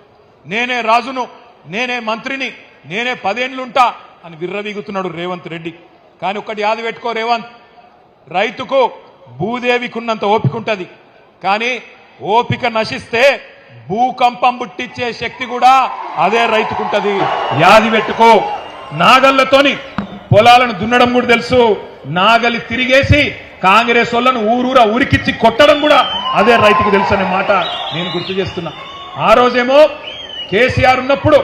నేనే రాజును, నేనే మంత్రిని, నేనే 10 ఏళ్లుంటా అని విర్రవీగుతున్నాడు రేవంత్ రెడ్డి. కానీ ఒక్కటి యాది పెట్టుకో రేవంత్, రైతుకు భూదేవికున్నంత ఓపిక ఉంటుంది, కానీ ఓపిక నశిస్తే భూకంపం పుట్టించే శక్తి కూడా అదే రైతుకుంటది. యాది పెట్టుకో. నాగళ్లతోని పొలాలను దున్నడం కూడా తెలుసు, నాగలి తిరిగేసి కాంగ్రెస్ వాళ్ళను ఊరూరా ఉరికిచ్చి కొట్టడం కూడా అదే రైతుకు తెలుసు అనే మాట నేను గుర్తు చేస్తున్నా. ఆ రోజేమో కేసీఆర్ ఉన్నప్పుడు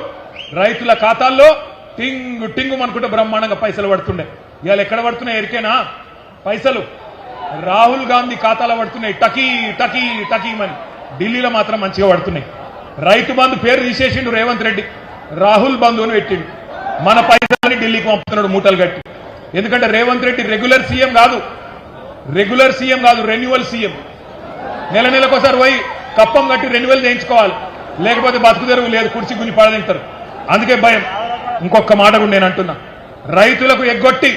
రైతుల ఖాతాల్లో టింగు టింగు అనుకుంటే బ్రహ్మాండంగా పైసలు పడుతుండే. ఇవాళ ఎక్కడ పడుతున్నాయి ఎరికేనా పైసలు? రాహుల్ గాంధీ ఖాతాలో పడుతున్నాయి టకీ టకీ టకీమని. ఢిల్లీలో మాత్రం మంచిగా పడుతున్నాయి. రైతు బంధు పేరు తీసేసిండు రేవంత్ రెడ్డి, రాహుల్ బంధు అని పెట్టిండు. మన పైసలని ఢిల్లీకి పంపుతున్నాడు మూటలు కట్టి. ఎందుకంటే రేవంత్ రెడ్డి రెగ్యులర్ సీఎం కాదు, రెన్యువల్ సీఎం. నెల నెలకోసారి పోయి కప్పం కట్టి రెన్యువల్ చేయించుకోవాలి, లేకపోతే బతుకు తెరువు లేదు, కుర్చీ గుంజి పడదింటారు. అందుకే భయం. ఇంకొక మాట కూడా నేను అంటున్నా, రైతులకు ఎగ్గొట్టి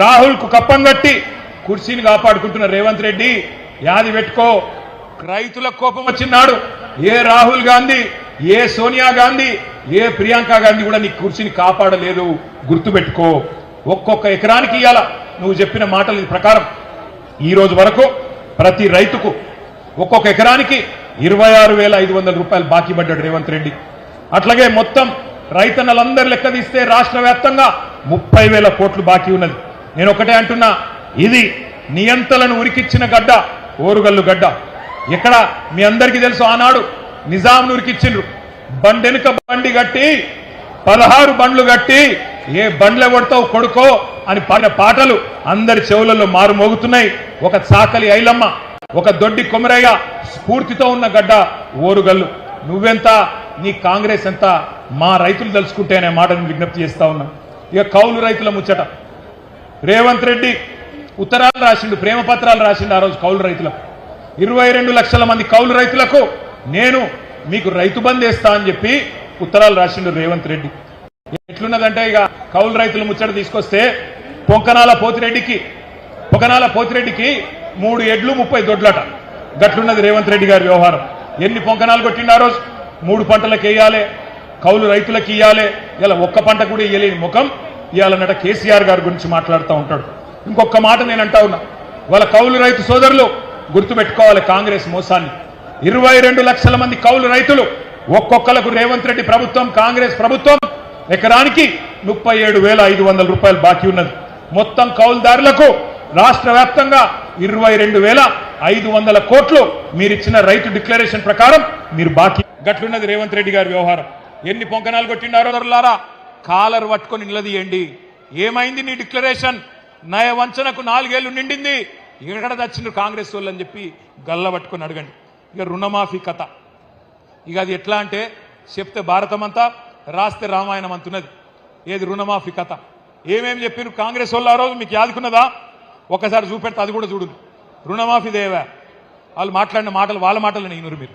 రాహుల్కు కప్పం కట్టి కుర్చీని కాపాడుకుంటున్న రేవంత్ రెడ్డి యాది పెట్టుకో. రైతులకు కోపం వచ్చినాడు ఏ రాహుల్ గాంధీ, ఏ సోనియా గాంధీ, ఏ ప్రియాంక గాంధీ కూడా నీ కుర్చీని కాపాడలేదు, గుర్తుపెట్టుకో. ఒక్కొక్క ఎకరానికి ఇయ్యాల నువ్వు చెప్పిన మాటల ప్రకారం ఈ రోజు వరకు ప్రతి రైతుకు ఒక్కొక్క ఎకరానికి 26,500 రూపాయలు బాకీ పడ్డాడు రేవంత్ రెడ్డి. అట్లాగే మొత్తం రైతన్నలందరూ లెక్క తీస్తే రాష్ట్ర వ్యాప్తంగా 30,000 కోట్లు బాకీ ఉన్నది. నేను ఒకటే అంటున్నా, ఇది నియంతలను ఉరికిచ్చిన గడ్డ, ఓరుగల్లు గడ్డ. ఎక్కడ మీ అందరికీ తెలుసు, ఆనాడు నిజాంను ఉరికిచ్చిండ్రు. బండెనుక బండి కట్టి 16 బండ్లు కట్టి ఏ బండ్ల కొడతావు కొడుకో అని పాడిన పాటలు అందరి చెవులలో మారు మోగుతున్నాయి. ఒక చాకలి ఐలమ్మ, ఒక దొడ్డి కొమరయ్య స్ఫూర్తితో ఉన్న గడ్డ ఓరుగల్లు. నువ్వెంత, నీ కాంగ్రెస్ ఎంత, మా రైతులు తెలుసుకుంటే అనే మాటను విజ్ఞప్తి చేస్తా ఉన్నా. ఇక కౌలు రైతుల ముచ్చట. రేవంత్ రెడ్డి ఉత్తరాలు రాసిండు, ప్రేమ పత్రాలు రాసిండు ఆ రోజు కౌలు రైతులకు. 22 లక్షల మంది కౌలు రైతులకు నేను మీకు రైతు బంధు వేస్తా అని చెప్పి ఉత్తరాలు రాసిండు రేవంత్ రెడ్డి. ఎట్లున్నదంటే ఇక కౌలు రైతుల ముచ్చట తీసుకొస్తే పొంకనాల పోతిరెడ్డికి 3 ఎడ్లు 30 దొడ్లట. గట్లున్నది రేవంత్ రెడ్డి గారి వ్యవహారం. ఎన్ని పొంకనాలు కొట్టిండు ఆ రోజు? 3 పంటలకు వేయాలి, కౌలు రైతులకు ఇయ్యాలి. ఇలా ఒక్క పంట కూడా ఇయ్యలేని ముఖం ఇవాళ కేసీఆర్ గారి గురించి మాట్లాడుతూ ఉంటాడు. ఇంకొక మాట నేను అంటా ఉన్నా, వాళ్ళ కౌలు రైతు సోదరులు గుర్తుపెట్టుకోవాలి కాంగ్రెస్ మోసాన్ని. 22 లక్షల మంది కౌలు రైతులు ఒక్కొక్కలకు రేవంత్ రెడ్డి ప్రభుత్వం కాంగ్రెస్ ప్రభుత్వం ఎకరానికి 37,500 రూపాయలు బాకీ ఉన్నది. మొత్తం కౌలుదారులకు రాష్ట్ర వ్యాప్తంగా 22,500 కోట్లు మీరిచ్చిన రైతు డిక్లరేషన్ ప్రకారం మీరు బాకీ. గట్లున్నది రేవంత్ రెడ్డి గారి వ్యవహారం. ఎన్ని పొంకనాలు కొట్టిండారో కాలర్ పట్టుకొని నిలదీయండి. ఏమైంది నీ డిక్లరేషన్? నయ వంచనకు 4 ఏళ్లు నిండింది, ఎక్కడ తెచ్చిండ్రు కాంగ్రెస్ వాళ్ళు అని చెప్పి గల్ల పట్టుకొని అడగండి. ఇక రుణమాఫీ కథ, ఇక అది ఎట్లా అంటే చెప్తే భారతం అంతా రాస్తే రామాయణం అంటున్నది. ఏది రుణమాఫీ కథ ఏమేమి చెప్పారు కాంగ్రెస్ వాళ్ళు ఆ రోజు మీకు యాదుకున్నదా? ఒకసారి చూపెడితే అది కూడా చూడు. రుణమాఫీ దేవా వాళ్ళు మాట్లాడిన మాటలు వాళ్ళ మాటలు నేను మీరు.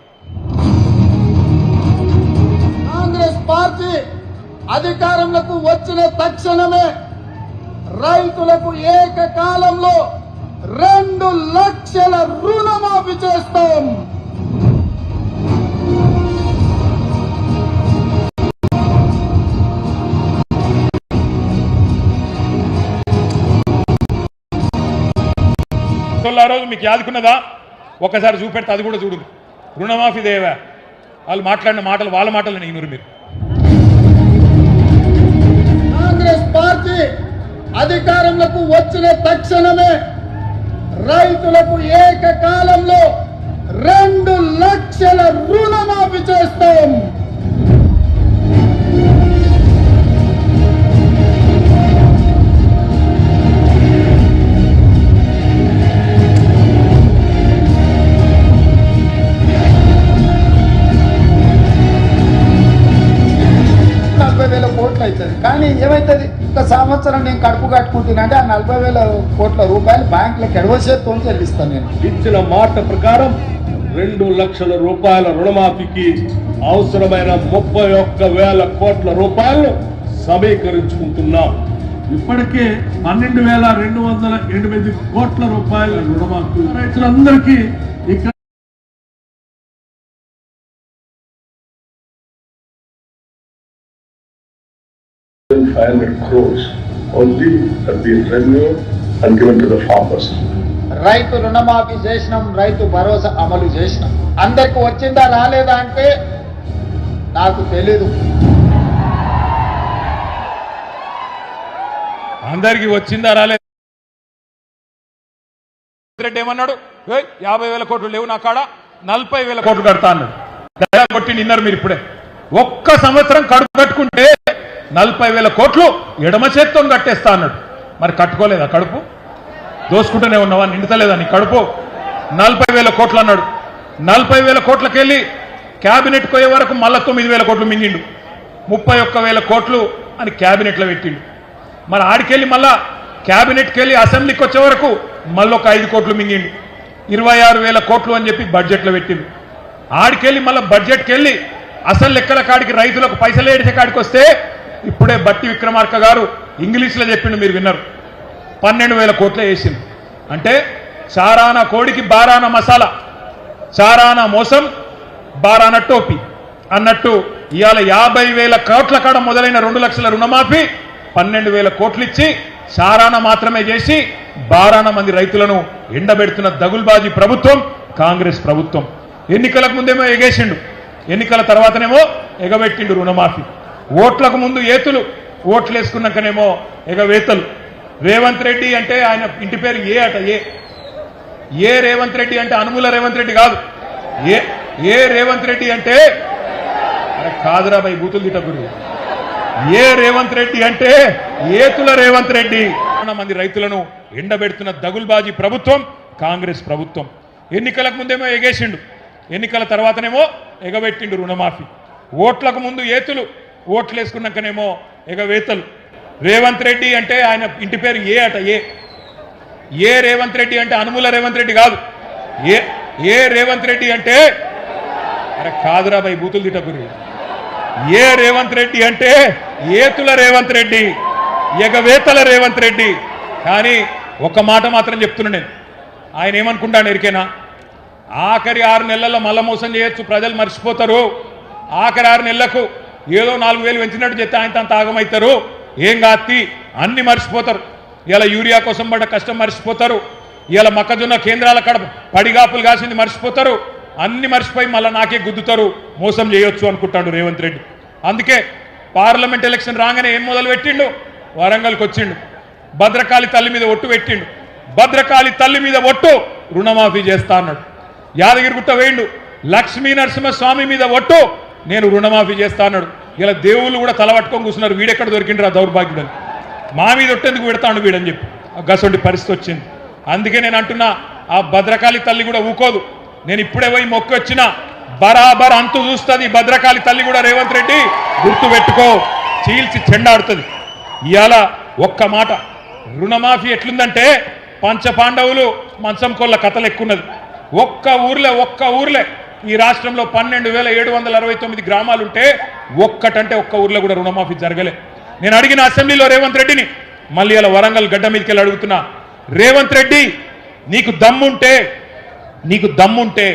కాంగ్రెస్ పార్టీ అధికారంలోకి వచ్చిన తక్షణమే రైతులకు ఏకకాలంలో 2 లక్షల రుణమాఫీ చేస్తాం. ఆ రోజు మీకు యాదుకున్నదా? ఒకసారి చూపెడితే అది కూడా చూడు. రుణమాఫీ దేవా వాళ్ళు మాట్లాడిన మాటలు వాళ్ళ మాటలు నేను మీరు. కాంగ్రెస్ పార్టీ అధికారంలోకి వచ్చిన తక్షణమే రైతులకు ఏకకాలంలో 2 లక్షల రుణమాఫీ చేస్తాం. అవుతుంది కానీ ఏమవుతుంది? ఒక సంవత్సరం నేను కడుపు కట్టుకుంటున్నానంటే ఆ 40,000 కోట్ల రూపాయలు బ్యాంకులకు ఎడవసేతో చెల్లిస్తాను. నేను ఇచ్చిన మాట ప్రకారం 2 లక్షల రూపాయల రుణమాఫీకి అవసరమైన 31,000 కోట్ల రూపాయలు సమీకరించుకుంటున్నాం. ఇప్పటికే 12,208 కోట్ల రూపాయల రుణమాఫీ రైతులందరికీ ఇక్కడ 500 crores only have been renewed and given to the farmers. రైతు రుణమాఫీ చేసినాం, రైతు భరోసా అమలు చేసినాం. అందరికి వచ్చిందా రాలేదా అంటే నాకు తెలీదు. అందరికి వచ్చిందా రాలేదు? రెడ్డి ఏమన్నాడు? 50,000 కోట్లు లేవు నా కాడ, 40,000 కోట్లు కడతా అన్నాడు. దయా కొట్టి నిన్నారు మీరు. ఇప్పుడే ఒక్క సంవత్సరం కడుపు కట్టుకుంటే 40,000 కోట్లు ఎడమ చేత్తో కట్టేస్తా అన్నాడు. మరి కట్టుకోలేదా? కడుపు దోసుకుంటూనే ఉన్నావా? నిండుతలేదా నీ కడుపు? 40,000 కోట్లు అన్నాడు. 40,000 కోట్లకెళ్ళి క్యాబినెట్ పోయే వరకు మళ్ళా 9,000 కోట్లు మింగిండు. 31,000 కోట్లు అని క్యాబినెట్లో పెట్టిండు. మరి ఆడికెళ్ళి మళ్ళా క్యాబినెట్కి వెళ్ళి అసెంబ్లీకి వచ్చే వరకు మళ్ళీ ఒక 5 కోట్లు మింగిండు. 26,000 కోట్లు అని చెప్పి బడ్జెట్లో పెట్టిండు. ఆడికెళ్ళి మళ్ళీ బడ్జెట్కి వెళ్ళి అసలు లెక్కల కాడికి రైతులకు పైసలు ఏడిచే కాడికి వస్తే ఇప్పుడే బట్టి విక్రమార్క గారు ఇంగ్లీష్లో చెప్పిండు, మీరు విన్నారు. 12,000 కోట్లే వేసింది. అంటే చారానా కోడికి బారానా మసాలా, చారానా మోసం బారానా టోపీ అన్నట్టు ఇవాళ 50,000 కోట్ల కాడ మొదలైన 2 లక్షల రుణమాఫీ 12,000 కోట్లు ఇచ్చి చారానా మాత్రమే చేసి బారానా మంది రైతులను ఎండబెడుతున్న దగుల్బాజీ ప్రభుత్వం కాంగ్రెస్ ప్రభుత్వం. ఎన్నికలకు ముందేమో ఎగేసిండు, ఎన్నికల తర్వాతనేమో ఎగబెట్టిండు రుణమాఫీ. ఓట్లకు ముందు ఏతులు, ఓట్లు వేసుకున్నాకనేమో ఎగవేతలు. రేవంత్ రెడ్డి అంటే ఆయన ఇంటి పేరు ఏ అట, ఏ రేవంత్ రెడ్డి అంటే అనుమూల రేవంత్ రెడ్డి కాదు. ఏ రేవంత్ రెడ్డి అంటే కాదురా బై బూతులు దిట గురి. ఏ రేవంత్ రెడ్డి అంటే ఏతుల రేవంత్ రెడ్డి. మంది రైతులను ఎండబెడుతున్న దగుల్బాజీ ప్రభుత్వం కాంగ్రెస్ ప్రభుత్వం. ఎన్నికలకు ముందేమో ఎగేసిండు, ఎన్నికల తర్వాతనేమో ఎగబెట్టిండు రుణమాఫీ. ఓట్లకు ముందు ఏతులు, ఓట్లు వేసుకున్నాకనేమో ఎగవేతలు. రేవంత్ రెడ్డి అంటే ఆయన ఇంటి పేరు ఏ అట, ఏ రేవంత్ రెడ్డి అంటే అనుమూల రేవంత్ రెడ్డి కాదు. ఏ రేవంత్ రెడ్డి అంటే కాదురా బై బూతులు దిట గురి. ఏ రేవంత్ రెడ్డి అంటే ఏతుల రేవంత్ రెడ్డి, ఎగవేతల రేవంత్ రెడ్డి. కానీ ఒక మాట మాత్రం చెప్తున్నా నేను, ఆయన ఏమనుకుంటాను ఎరికేనా? ఆఖరి 6 నెలల్లో మళ్ళా మోసం చేయొచ్చు, ప్రజలు మర్చిపోతారు. ఆఖరి 6 నెలలకు ఏదో 4,000 పెంచినట్టు చెప్తే ఆయన అంత ఆగమవుతారు. ఏం కాత్తి అన్ని మర్చిపోతారు. ఇలా యూరియా కోసం పడ్డ కష్టం మర్చిపోతారు. ఇలా మొక్కజొన్న కేంద్రాల కడ పడిగాపులు కాసింది మర్చిపోతారు. అన్ని మర్చిపోయి మళ్ళీ నాకే గుద్దుతారు, మోసం చేయొచ్చు అనుకుంటాడు రేవంత్ రెడ్డి. అందుకే పార్లమెంట్ ఎలక్షన్ రాగానే ఏం మొదలు పెట్టిండు, వరంగల్కి వచ్చిండు, భద్రకాళి తల్లి మీద ఒట్టు పెట్టిండు. భద్రకాళి తల్లి మీద ఒట్టు రుణమాఫీ చేస్తా అన్నాడు. యాదగిరిగుట్ట వేయండు, లక్ష్మీ నరసింహస్వామి మీద ఒట్టు నేను రుణమాఫీ చేస్తా అన్నాడు. ఇలా దేవుళ్ళు కూడా తల పట్టుకొని కూర్చున్నారు, వీడెక్కడ దొరికిండ్రా దౌర్భాగ్యుడని, మా మీద ఒట్టేందుకు పెడతాడు వీడని చెప్పి గసంటి పరిస్థితి వచ్చింది. అందుకే నేను అంటున్నా, ఆ భద్రకాళి తల్లి కూడా ఊకోదు. నేను ఇప్పుడే పోయి మొక్కి వచ్చిన బరాబర్ అంతు చూస్తుంది భద్రకాళి తల్లి కూడా. రేవంత్ రెడ్డి గుర్తు పెట్టుకో, చీల్చి చెండాడుతుంది. ఇవాళ ఒక్క మాట, రుణమాఫీ ఎట్లుందంటే పంచపాండవులు మంచం కొల్ల కథలు ఎక్కున్నది. ఒక్క ఊర్లే ఈ రాష్ట్రంలో 12,769 గ్రామాలుంటే ఒక్కటంటే ఒక్క ఊర్లో కూడా రుణమాఫీ జరగలే. నేను అడిగిన అసెంబ్లీలో రేవంత్ రెడ్డిని, మళ్ళీ ఇలా వరంగల్ గడ్డ మీదకి వెళ్ళి అడుగుతున్నా, రేవంత్ రెడ్డి నీకు దమ్ముంటే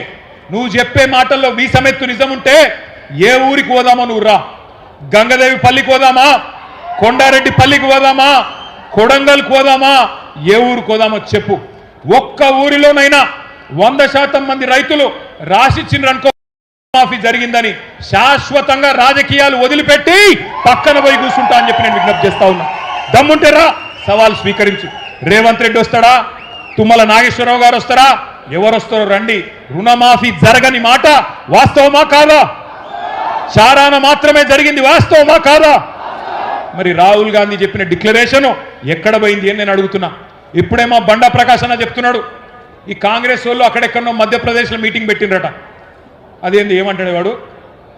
నువ్వు చెప్పే మాటల్లో వీసమెత్తు నిజముంటే ఏ ఊరికి పోదామో నువ్వు రా. గంగదేవి పల్లికి పోదామా, కొండారెడ్డి పల్లికి పోదామా, కొడంగల్కి పోదామా, ఏ ఊరికి పోదామో చెప్పు. ఒక్క ఊరిలోనైనా 100% మంది రైతులు రాసిచ్చిండ్రనుకో మాఫీ జరిగిందని శాశ్వతంగా రాజకీయాలు వదిలిపెట్టి పక్కన పోయి కూర్చుంటా అని చెప్పి నేను విజ్ఞప్తి చేస్తా ఉన్నా. దమ్ముంటే రా, సవాల్ స్వీకరించు. రేవంత్ రెడ్డి వస్తాడా, తుమ్మల నాగేశ్వరరావు గారు వస్తారా, ఎవరు వస్తారో రండి. రుణమాఫీ జరగని మాట వాస్తవమా కాదా? చారాన మాత్రమే జరిగింది, వాస్తవమా కాదా? మరి రాహుల్ గాంధీ చెప్పిన డిక్లరేషన్ ఎక్కడ పోయింది అని నేను అడుగుతున్నా. ఇప్పుడేమో బండా ప్రకాశ్ అన్న చెప్తున్నాడు, ఈ కాంగ్రెస్ వాళ్ళు అక్కడెక్కడో మధ్యప్రదేశ్లో మీటింగ్ పెట్టిండ్రట. అదేంది ఏమంటాడు వాడు,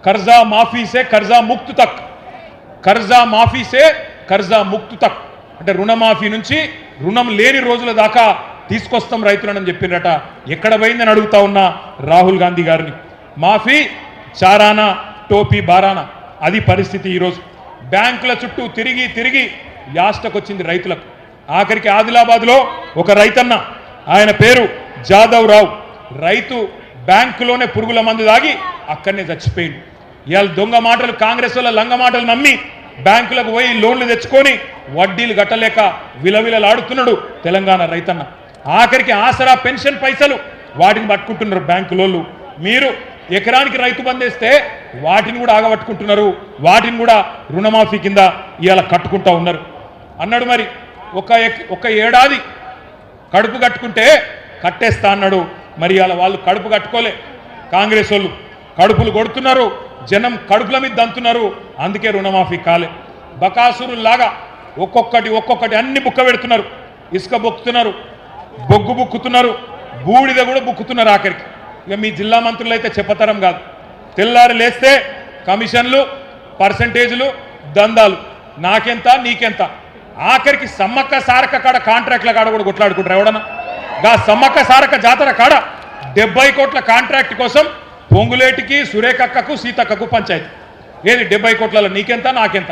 కర్జా మాఫీసే కర్జా ముక్తు తక్, కర్జా మాఫీసే కర్జా ముక్తు తక్ అంటే రుణమాఫీ నుంచి రుణం లేని రోజుల దాకా తీసుకొస్తాం రైతులని చెప్పిండ్రట. ఎక్కడ పోయిందని అడుగుతా ఉన్నా రాహుల్ గాంధీ గారిని. మాఫీ చారానా టోపీ బారానా, అది పరిస్థితి ఈరోజు. బ్యాంకుల చుట్టూ తిరిగి యాస్టకొచ్చింది రైతులకు. ఆఖరికి ఆదిలాబాద్లో ఒక రైతన్న, ఆయన పేరు జాదవ్ రావు, రైతు బ్యాంకులోనే పురుగుల మందు దాగి అక్కడనే చచ్చిపోయింది. ఇవాళ దొంగ మాటలు, కాంగ్రెస్ వాళ్ళ లంగ మాటలు నమ్మి బ్యాంకులకు పోయి లోన్లు తెచ్చుకొని వడ్డీలు గట్టలేక విలవిలలాడుతున్నాడు తెలంగాణ రైతన్న. ఆఖరికి ఆసరా పెన్షన్ పైసలు వాటిని పట్టుకుంటున్నారు బ్యాంకులోళ్ళు. మీరు ఎకరానికి రైతు బందేస్తే వాటిని కూడా ఆగబట్టుకుంటున్నారు, వాటిని కూడా రుణమాఫీ కింద ఇవాళ కట్టుకుంటా ఉన్నారు అన్నాడు. మరి ఒక ఏడాది కడుపు కట్టుకుంటే కట్టేస్తా అన్నాడు. మరి ఇవాళ వాళ్ళు కడుపు కట్టుకోలే, కాంగ్రెస్ వాళ్ళు కడుపులు కొడుతున్నారు, జనం కడుపుల మీద దంతున్నారు. అందుకే రుణమాఫీ కాలే. బకాసురులాగా ఒక్కొక్కటి అన్ని బుక్క పెడుతున్నారు. ఇసుక బొక్కుతున్నారు, బొగ్గు బుక్కుతున్నారు, బూడిద కూడా బుక్కుతున్నారు. ఆఖరికి ఇక మీ జిల్లా మంత్రులు అయితే చెప్పతరం కాదు. తెల్లారి లేస్తే కమిషన్లు, పర్సంటేజీలు, దందాలు, నాకెంత నీకెంత. ఆఖరికి సమ్మక్క సారక్క కాడ కాంట్రాక్ట్ల కాడ కూడా కొట్లాడుకుంటారు ఎవడన్నా. గా సమ్మక్క సారక్క జాతర కాడ 70 కోట్ల కాంట్రాక్ట్ కోసం పొంగులేటికి, సురేఖక్కకు, సీతక్కకు పంచాయతీ. ఏది 70 కోట్లలో నీకెంత నాకెంత.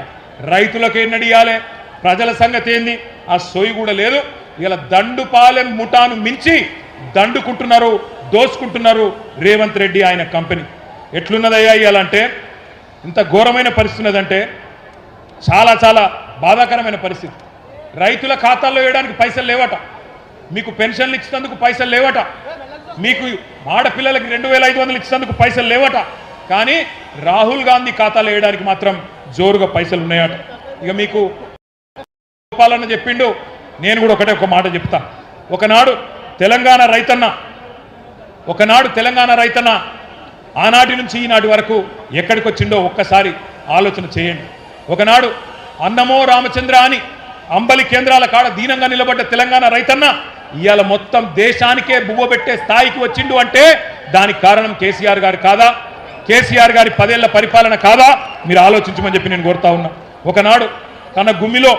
రైతులకు ఎన్నడియాలే, ప్రజల సంగతి ఏంది, ఆ సోయి కూడా లేదు. ఇలా దండుపాలెం ముఠాను మించి దండుకుంటున్నారు, దోచుకుంటున్నారు రేవంత్ రెడ్డి ఆయన కంపెనీ. ఎట్లున్నదయ్యా ఇయాలంటే, ఇంత ఘోరమైన పరిస్థితి ఉన్నదంటే చాలా చాలా బాధాకరమైన పరిస్థితి. రైతుల ఖాతాల్లో వేయడానికి పైసలు లేవట, మీకు పెన్షన్లు ఇచ్చినందుకు పైసలు లేవట, మీకు ఆడపిల్లలకి 2,500 ఇచ్చినందుకు పైసలు లేవట. కానీ రాహుల్ గాంధీ ఖాతాలో వేయడానికి మాత్రం జోరుగా పైసలు ఉన్నాయట. ఇక మీకు గోపాలన్న చెప్పిండు, నేను కూడా ఒక మాట చెప్తా. ఒకనాడు తెలంగాణ రైతన్న ఆనాటి నుంచి ఈనాటి వరకు ఎక్కడికి వచ్చిండో ఒక్కసారి ఆలోచన చేయండి. ఒకనాడు అన్నమో రామచంద్ర అని అంబలి కేంద్రాల కాడ దీనంగా నిలబడ్డ తెలంగాణ రైతన్న ఇవాళ మొత్తం దేశానికే బువ్వ పెట్టే స్థాయికి వచ్చిండు అంటే దానికి కారణం కేసీఆర్ గారు కాదా? కేసీఆర్ గారి 10 ఏళ్ల పరిపాలన కాదా? మీరు ఆలోచించమని చెప్పి నేను కోరుతా ఉన్నా. ఒకనాడు తన గుమ్మిలో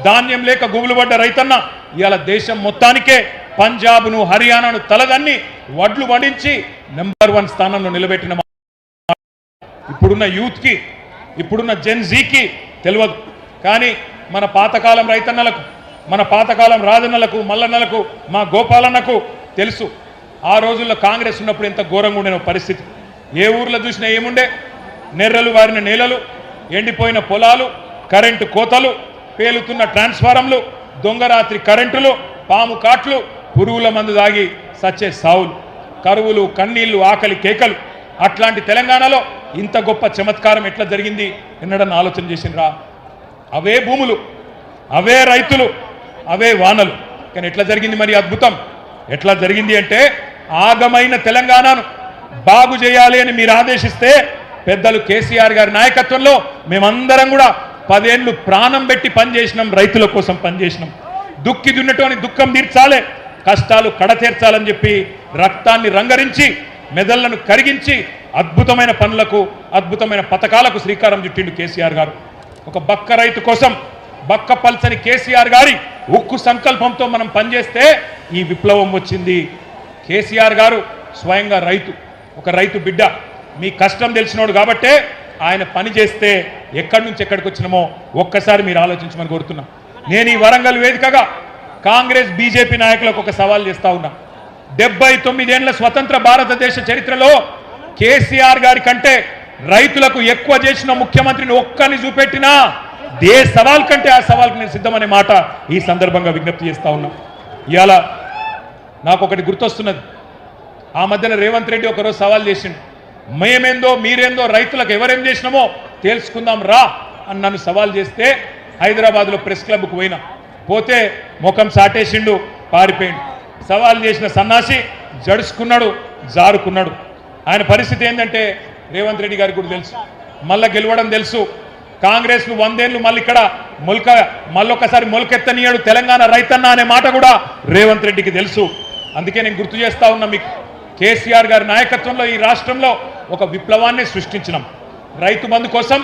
ధాన్యం లేక గుబులు పడ్డ రైతన్న ఇవాళ దేశం మొత్తానికే పంజాబ్ను, హర్యానాను తలదన్ని వడ్లు పండించి నెంబర్ 1 స్థానంలో నిలబెట్టిన ఇప్పుడున్న యూత్కి, ఇప్పుడున్న జెన్ జీకి తెలియదు. కానీ మన పాతకాలం రైతన్నలకు, మన పాతకాలం రాజన్నలకు, మల్లన్నలకు, మా గోపాలన్నకు తెలుసు. ఆ రోజుల్లో కాంగ్రెస్ ఉన్నప్పుడు ఎంత ఘోరంగా ఉండే పరిస్థితి. ఏ ఊర్లో చూసినా ఏముండే, నెర్రలు వారిన నేలలు, ఎండిపోయిన పొలాలు, కరెంటు కోతలు, పేలుతున్న ట్రాన్స్ఫారంలు, దొంగరాత్రి కరెంటులు, పాము కాట్లు, పురుగుల మందు దాగి సచ్చే సావులు. కరువులు, కన్నీళ్లు, ఆకలి కేకలు. అట్లాంటి తెలంగాణలో ఇంత గొప్ప చమత్కారం ఎట్లా జరిగింది ఎన్నడన్నా ఆలోచన చేసినరా? అవే భూములు, అవే రైతులు, అవే వానలు. కానీ ఎట్లా జరిగింది మరి అద్భుతం? ఎట్లా జరిగింది అంటే ఆగమైన తెలంగాణను బాగు చేయాలి అని మీరు ఆదేశిస్తే పెద్దలు కేసీఆర్ గారి నాయకత్వంలో మేమందరం కూడా 10 ఏళ్ళు ప్రాణం పెట్టి పనిచేసినాం, రైతుల కోసం పనిచేసినాం. దుక్కి దున్నటోని దుఃఖం తీర్చాలి, కష్టాలు కడతీర్చాలని చెప్పి రక్తాన్ని రంగరించి మెదళ్లను కరిగించి అద్భుతమైన పనులకు, అద్భుతమైన పథకాలకు శ్రీకారం చుట్టిండు కేసీఆర్ గారు. ఒక బక్క రైతు కోసం బక్క పల్చని కేసీఆర్ గారి ఉక్కు సంకల్పంతో మనం పనిచేస్తే ఈ విప్లవం వచ్చింది. కేసీఆర్ గారు స్వయంగా రైతు, ఒక రైతు బిడ్డ, మీ కష్టం తెలిసినోడు కాబట్టే ఆయన పని చేస్తే ఎక్కడి నుంచి ఎక్కడికి వచ్చినామో ఒక్కసారి మీరు ఆలోచించమని కోరుతున్నా. నేను ఈ వరంగల్ వేదికగా కాంగ్రెస్ బీజేపీ నాయకులకు ఒక సవాల్ చేస్తా ఉన్నా. 79 ఏళ్ల స్వతంత్ర భారతదేశ చరిత్రలో కేసీఆర్ గారి కంటే రైతులకు ఎక్కువ చేసిన ముఖ్యమంత్రిని ఒక్కని చూపెట్టినా ఏ సవాల్ కంటే ఆ సవాల్కి నేను సిద్ధమనే మాట ఈ సందర్భంగా విజ్ఞప్తి చేస్తా ఉన్నా. ఇవాళ నాకు ఒకటి గుర్తొస్తున్నది. ఆ మధ్యన రేవంత్ రెడ్డి ఒకరోజు సవాల్ చేసిండు, మేమేందో మీరేందో రైతులకు ఎవరేం చేసినామో తెలుసుకుందాం రా అని నన్ను సవాల్ చేస్తే హైదరాబాద్లో ప్రెస్ క్లబ్కు పోయినా. పోతే ముఖం సాటేసిండు, పారిపోయిండు. సవాల్ చేసిన సన్నాసి జడుచుకున్నాడు, జారుకున్నాడు. ఆయన పరిస్థితి ఏంటంటే రేవంత్ రెడ్డి గారికి కూడా తెలుసు, మళ్ళా గెలవడం తెలుసు. కాంగ్రెస్ను 100 ఏళ్ళు మళ్ళీ ఇక్కడ మళ్ళొకసారి మొలకెత్తనీయడు తెలంగాణ రైతన్న అనే మాట కూడా రేవంత్ రెడ్డికి తెలుసు. అందుకే నేను గుర్తు చేస్తా ఉన్నా మీకు, కేసీఆర్ గారి నాయకత్వంలో ఈ రాష్ట్రంలో ఒక విప్లవాన్ని సృష్టించినాం. రైతు బంధు కోసం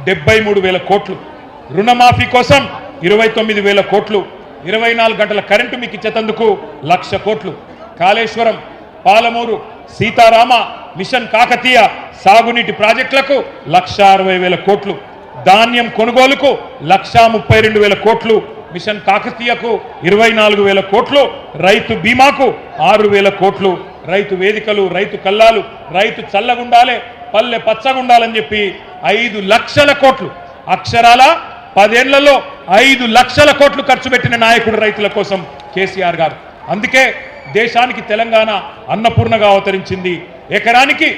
73,000 కోట్లు, రుణమాఫీ కోసం 29,000 కోట్లు, 24 గంటల కరెంటు మీకు ఇచ్చేందుకు 1,00,000 కోట్లు, కాళేశ్వరం, పాలమూరు, సీతారామ, మిషన్ కాకతీయ సాగునీటి ప్రాజెక్టులకు 1,60,000 కోట్లు, ధాన్యం కొనుగోలుకు 1,32,000 కోట్లు, మిషన్ కాకతీయకు 24,000 కోట్లు, రైతు బీమాకు 6,000 కోట్లు, రైతు వేదికలు, రైతు కల్లాలు, రైతు చల్లగుండాలే, పల్లె పచ్చగుండాలని చెప్పి 5 లక్షల కోట్లు, అక్షరాల 10 ఏళ్లలో 5 లక్షల కోట్లు ఖర్చు పెట్టిన నాయకుడు రైతుల కోసం కేసీఆర్ గారు. అందుకే దేశానికి తెలంగాణ అన్నపూర్ణగా అవతరించింది. ఎకరానికి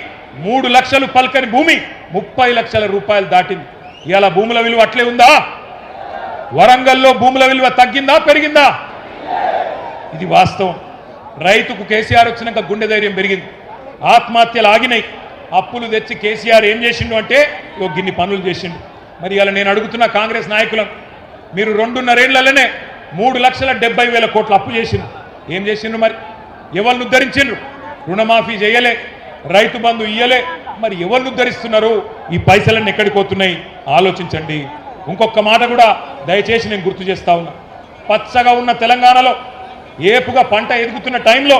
3 లక్షలు పల్కని భూమి 30 లక్షల రూపాయలు దాటింది. ఇవాళ భూముల విలువ అట్లే ఉందా? వరంగల్లో భూముల విలువ తగ్గిందా, పెరిగిందా? ఇది వాస్తవం. రైతుకు కేసీఆర్ వచ్చినాక గుండె ధైర్యం పెరిగింది, ఆత్మహత్యలు ఆగినాయి. అప్పులు తెచ్చి కేసీఆర్ ఏం చేసిండు అంటే గిన్ని పనులు చేసిండు. మరి ఇలా నేను అడుగుతున్న కాంగ్రెస్ నాయకులను, మీరు 2.5 ఏళ్లలోనే 3,70,000 కోట్లు అప్పు చేసిండు. ఏం చేసిండ్రు? మరి ఎవరిని ఉద్ధరించిండ్రు? రుణమాఫీ చేయలే, రైతు బంధు ఇయ్యలే. మరి ఎవరిని ఉద్ధరిస్తున్నారు? ఈ పైసలన్నీ ఎక్కడికి పోతున్నాయి ఆలోచించండి. ఇంకొక మాట కూడా దయచేసి నేను గుర్తు చేస్తా ఉన్నా. పచ్చగా ఉన్న తెలంగాణలో ఏపుగా పంట ఎదుగుతున్న టైంలో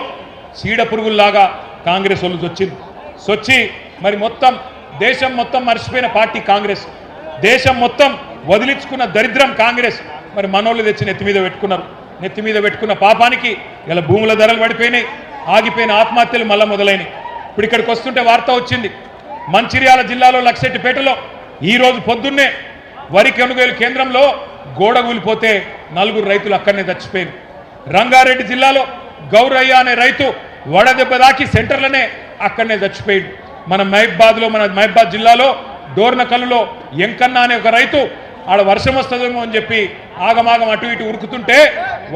చీడ పురుగుల్లాగా కాంగ్రెస్ వాళ్ళు సొచ్చి మరి మొత్తం దేశం మొత్తం మర్చిపోయిన పార్టీ కాంగ్రెస్, దేశం మొత్తం వదిలించుకున్న దరిద్రం కాంగ్రెస్. మరి మనోళ్ళు తెచ్చి నెత్తి మీద పెట్టుకున్నారు. నెత్తి మీద పెట్టుకున్న పాపానికి ఇలా భూముల ధరలు పడిపోయినాయి, ఆగిపోయిన ఆత్మహత్యలు మళ్ళా మొదలైనవి. ఇప్పుడు ఇక్కడికి వస్తుంటే వార్త వచ్చింది, మంచిర్యాల జిల్లాలో లక్షెట్టిపేటలో ఈరోజు పొద్దున్నే వరి కొనుగోలు కేంద్రంలో గోడ కూలిపోతే 4 రైతులు అక్కడనే చచ్చిపోయారు. రంగారెడ్డి జిల్లాలో గౌరయ్య అనే రైతు వడదెబ్బ దాకి సెంటర్లనే అక్కడనే చచ్చిపోయాడు. మన మహబాద్ జిల్లాలో డోర్నకల్లులో ఎంకన్న అనే ఒక రైతు ఆడ వర్షం వస్తుందేమో అని చెప్పి ఆగమాగం అటు ఇటు ఉరుకుతుంటే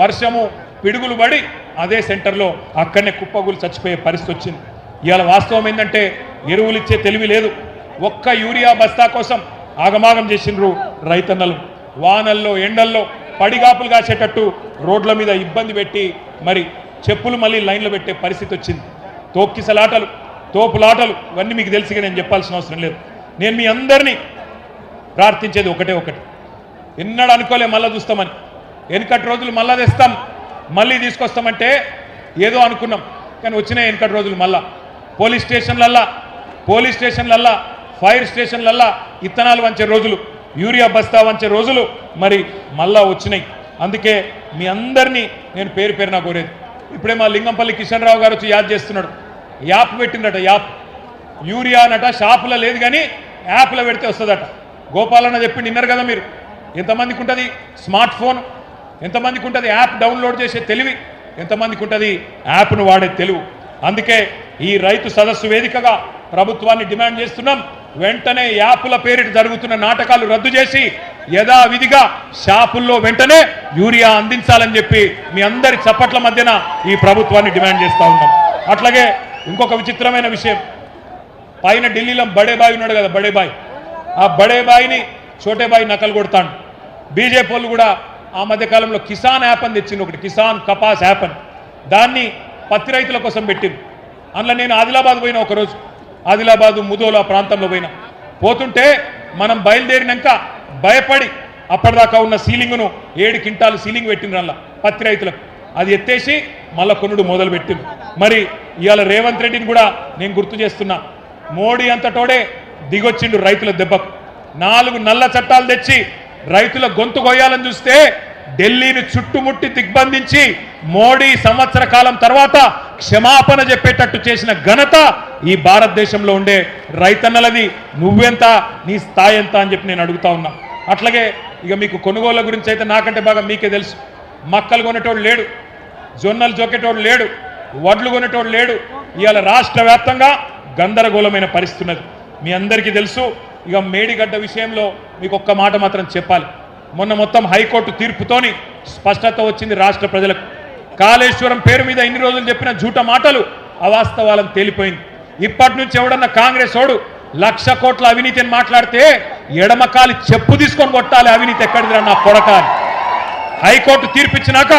వర్షము పిడుగులు పడి అదే సెంటర్లో అక్కడనే కుప్పగులు చచ్చిపోయే పరిస్థితి వచ్చింది. ఇవాళ వాస్తవం ఏంటంటే ఎరువులు ఇచ్చే తెలివి లేదు. ఒక్క యూరియా బస్తా కోసం ఆగమాగం చేసిండ్రు రైతన్నలు. వానల్లో ఎండల్లో పడిగాపులు కాసేటట్టు రోడ్ల మీద ఇబ్బంది పెట్టి మరి చెప్పులు మళ్ళీ లైన్లో పెట్టే పరిస్థితి వచ్చింది. తోక్కిసలాటలు, తోపులాటలు ఇవన్నీ మీకు తెలిసిగా నేను చెప్పాల్సిన అవసరం లేదు. నేను మీ అందరినీ ప్రార్థించేది ఒకటి, ఎన్నడూ అనుకోలే మళ్ళా చూస్తామని. వెనకటి రోజులు మళ్ళా తెస్తాం, మళ్ళీ తీసుకొస్తామంటే ఏదో అనుకున్నాం. కానీ వచ్చినాయి వెనకటి రోజులు మళ్ళా. పోలీస్ స్టేషన్లల్లా ఫైర్ స్టేషన్లల్లా ఇత్తనాలు వంచే రోజులు, యూరియా బస్తా వంచే రోజులు మరి మళ్ళా వచ్చినాయి. అందుకే మీ అందరినీ నేను పేరు పేరున కోరేది. ఇప్పుడే మా లింగంపల్లి కిషన్ రావు గారు వచ్చి యాద్ చేస్తున్నాడు. యాప్ పెట్టిందట, యాప్ యూరియా అనట షాపులో లేదు కానీ యాప్లో పెడితే వస్తుందట. గోపాలన్న చెప్పిండి, విన్నారు కదా మీరు. ఎంతమందికి ఉంటుంది స్మార్ట్ ఫోన్, ఎంతమందికి ఉంటుంది యాప్ డౌన్లోడ్ చేసే తెలివి, ఎంతమందికి ఉంటుంది యాప్ను వాడే తెలివి. అందుకే ఈ రైతు సదస్సు వేదికగా ప్రభుత్వాన్ని డిమాండ్ చేస్తున్నాం. వెంటనే యాపుల పేరిట జరుగుతున్న నాటకాలు రద్దు చేసి యథావిధిగా షాపుల్లో వెంటనే యూరియా అందించాలని చెప్పి మీ అందరి చప్పట్ల మధ్యన ఈ ప్రభుత్వాన్ని డిమాండ్ చేస్తూ ఉన్నాం. అట్లాగే ఇంకొక విచిత్రమైన విషయం, పైన ఢిల్లీలో బడేబాయి ఉన్నాడు కదా, బడేబాయి, ఆ బడేబాయిని చోటేబాయి నకలు కొడతాడు. బీజేపీ వాళ్ళు కూడా ఆ మధ్యకాలంలో కిసాన్ యాప్ అని తెచ్చింది ఒకటి, కిసాన్ కపాస్ యాప్ అని, దాన్ని పత్తి రైతుల కోసం పెట్టింది. అందులో నేను ఆదిలాబాద్ పోయినా ఒకరోజు, ఆదిలాబాదు ముదోలా ప్రాంతంలో పోతుంటే మనం బయలుదేరినాక భయపడి అప్పటిదాకా ఉన్న సీలింగ్ను 7 క్వింటాలు సీలింగ్ పెట్టిండ్రు అలా పత్తి రైతులకు, అది ఎత్తేసి మళ్ళా కొనుడు మొదలు పెట్టింది. మరి ఇవాళ రేవంత్ రెడ్డిని కూడా నేను గుర్తు చేస్తున్నా, మోడీ అంతటోడే దిగొచ్చిండు రైతుల దెబ్బకు. 4 నల్ల చట్టాలు తెచ్చి రైతుల గొంతు కొయ్యాలని చూస్తే ఢిల్లీని చుట్టుముట్టి దిగ్బంధించి మోడీ సంవత్సర కాలం తర్వాత క్షమాపణ చెప్పేటట్టు చేసిన ఘనత ఈ భారతదేశంలో ఉండే రైతన్నలది. నువ్వెంత, నీ స్థాయి ఎంత అని చెప్పి నేను అడుగుతా ఉన్నా. అట్లాగే ఇక మీకు కొనుగోళ్ల గురించి అయితే నాకంటే బాగా మీకే తెలుసు. మక్కలు కొనేటోడు లేడు, జొన్నలు జోకేటోడు లేడు, వడ్లు కొనేటోడు లేడు. ఇవాళ రాష్ట్ర వ్యాప్తంగా గందరగోళమైన పరిస్థితి ఉన్నది, మీ అందరికీ తెలుసు. ఇక మేడిగడ్డ విషయంలో మీకు ఒక్క మాట మాత్రం చెప్పాలి. మొన్న మొత్తం హైకోర్టు తీర్పుతోని స్పష్టత వచ్చింది రాష్ట్ర ప్రజలకు. కాళేశ్వరం పేరు మీద ఇన్ని రోజులు చెప్పిన జూట మాటలు అవాస్తవాలను తేలిపోయింది. ఇప్పటి నుంచి ఎవడన్నా కాంగ్రెస్ ఓడు 1,00,000 కోట్ల అవినీతి అని మాట్లాడితే ఎడమకాలి చెప్పు తీసుకొని కొట్టాలి, అవినీతి ఎక్కడిదిరా నా కొడకాలి. హైకోర్టు తీర్పిచ్చినాక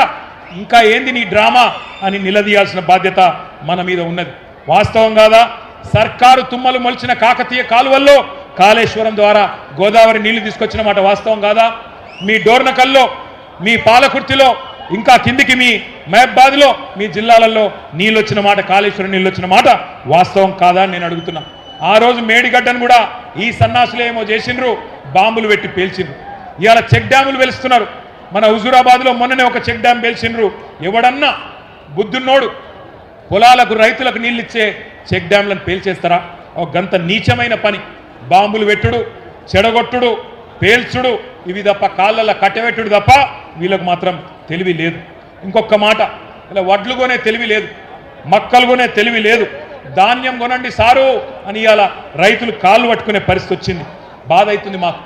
ఇంకా ఏంది నీ డ్రామా అని నిలదీయాల్సిన బాధ్యత మన మీద ఉన్నది. వాస్తవం కాదా? సర్కారు తుమ్మలు మొలిచిన కాకతీయ కాలువల్లో కాళేశ్వరం ద్వారా గోదావరి నీళ్లు తీసుకొచ్చిన మాట వాస్తవం కాదా? మీ డోర్నకల్లో, మీ పాలకుర్తిలో, ఇంకా కిందికి మీ మహబాద్లో, మీ జిల్లాలలో నీళ్ళు వచ్చిన మాట, కాళేశ్వరం నీళ్ళు వచ్చిన మాట వాస్తవం కాదా అని నేను అడుగుతున్నా. ఆ రోజు మేడిగడ్డను కూడా ఈ సన్నాసులు ఏమో చేసిండ్రు, బాంబులు పెట్టి పేల్చిండ్రు. ఇవాళ చెక్ డ్యాములు వెలుస్తున్నారు. మన హుజూరాబాద్లో మొన్ననే ఒక చెక్ డ్యామ్ పేల్చిండ్రు. ఎవడన్నా బుద్ధున్నోడు పొలాలకు రైతులకు నీళ్ళు ఇచ్చే చెక్ డ్యామ్లను పేల్చేస్తారా? ఒక గంత నీచమైన పని. బాంబులు పెట్టుడు, చెడగొట్టుడు, పేల్చుడు, ఇవి తప్ప కాళ్ళల్లో కట్టెపెట్టుడు తప్ప వీళ్ళకు మాత్రం తెలివి లేదు. ఇంకొక మాట, ఇలా వడ్లు కొనే తెలివి లేదు, మక్కలు కొనే తెలివి లేదు. ధాన్యం కొనండి సారు అని ఇవాళ రైతులు కాళ్ళు పట్టుకునే పరిస్థితి వచ్చింది. బాధ అవుతుంది మాకు.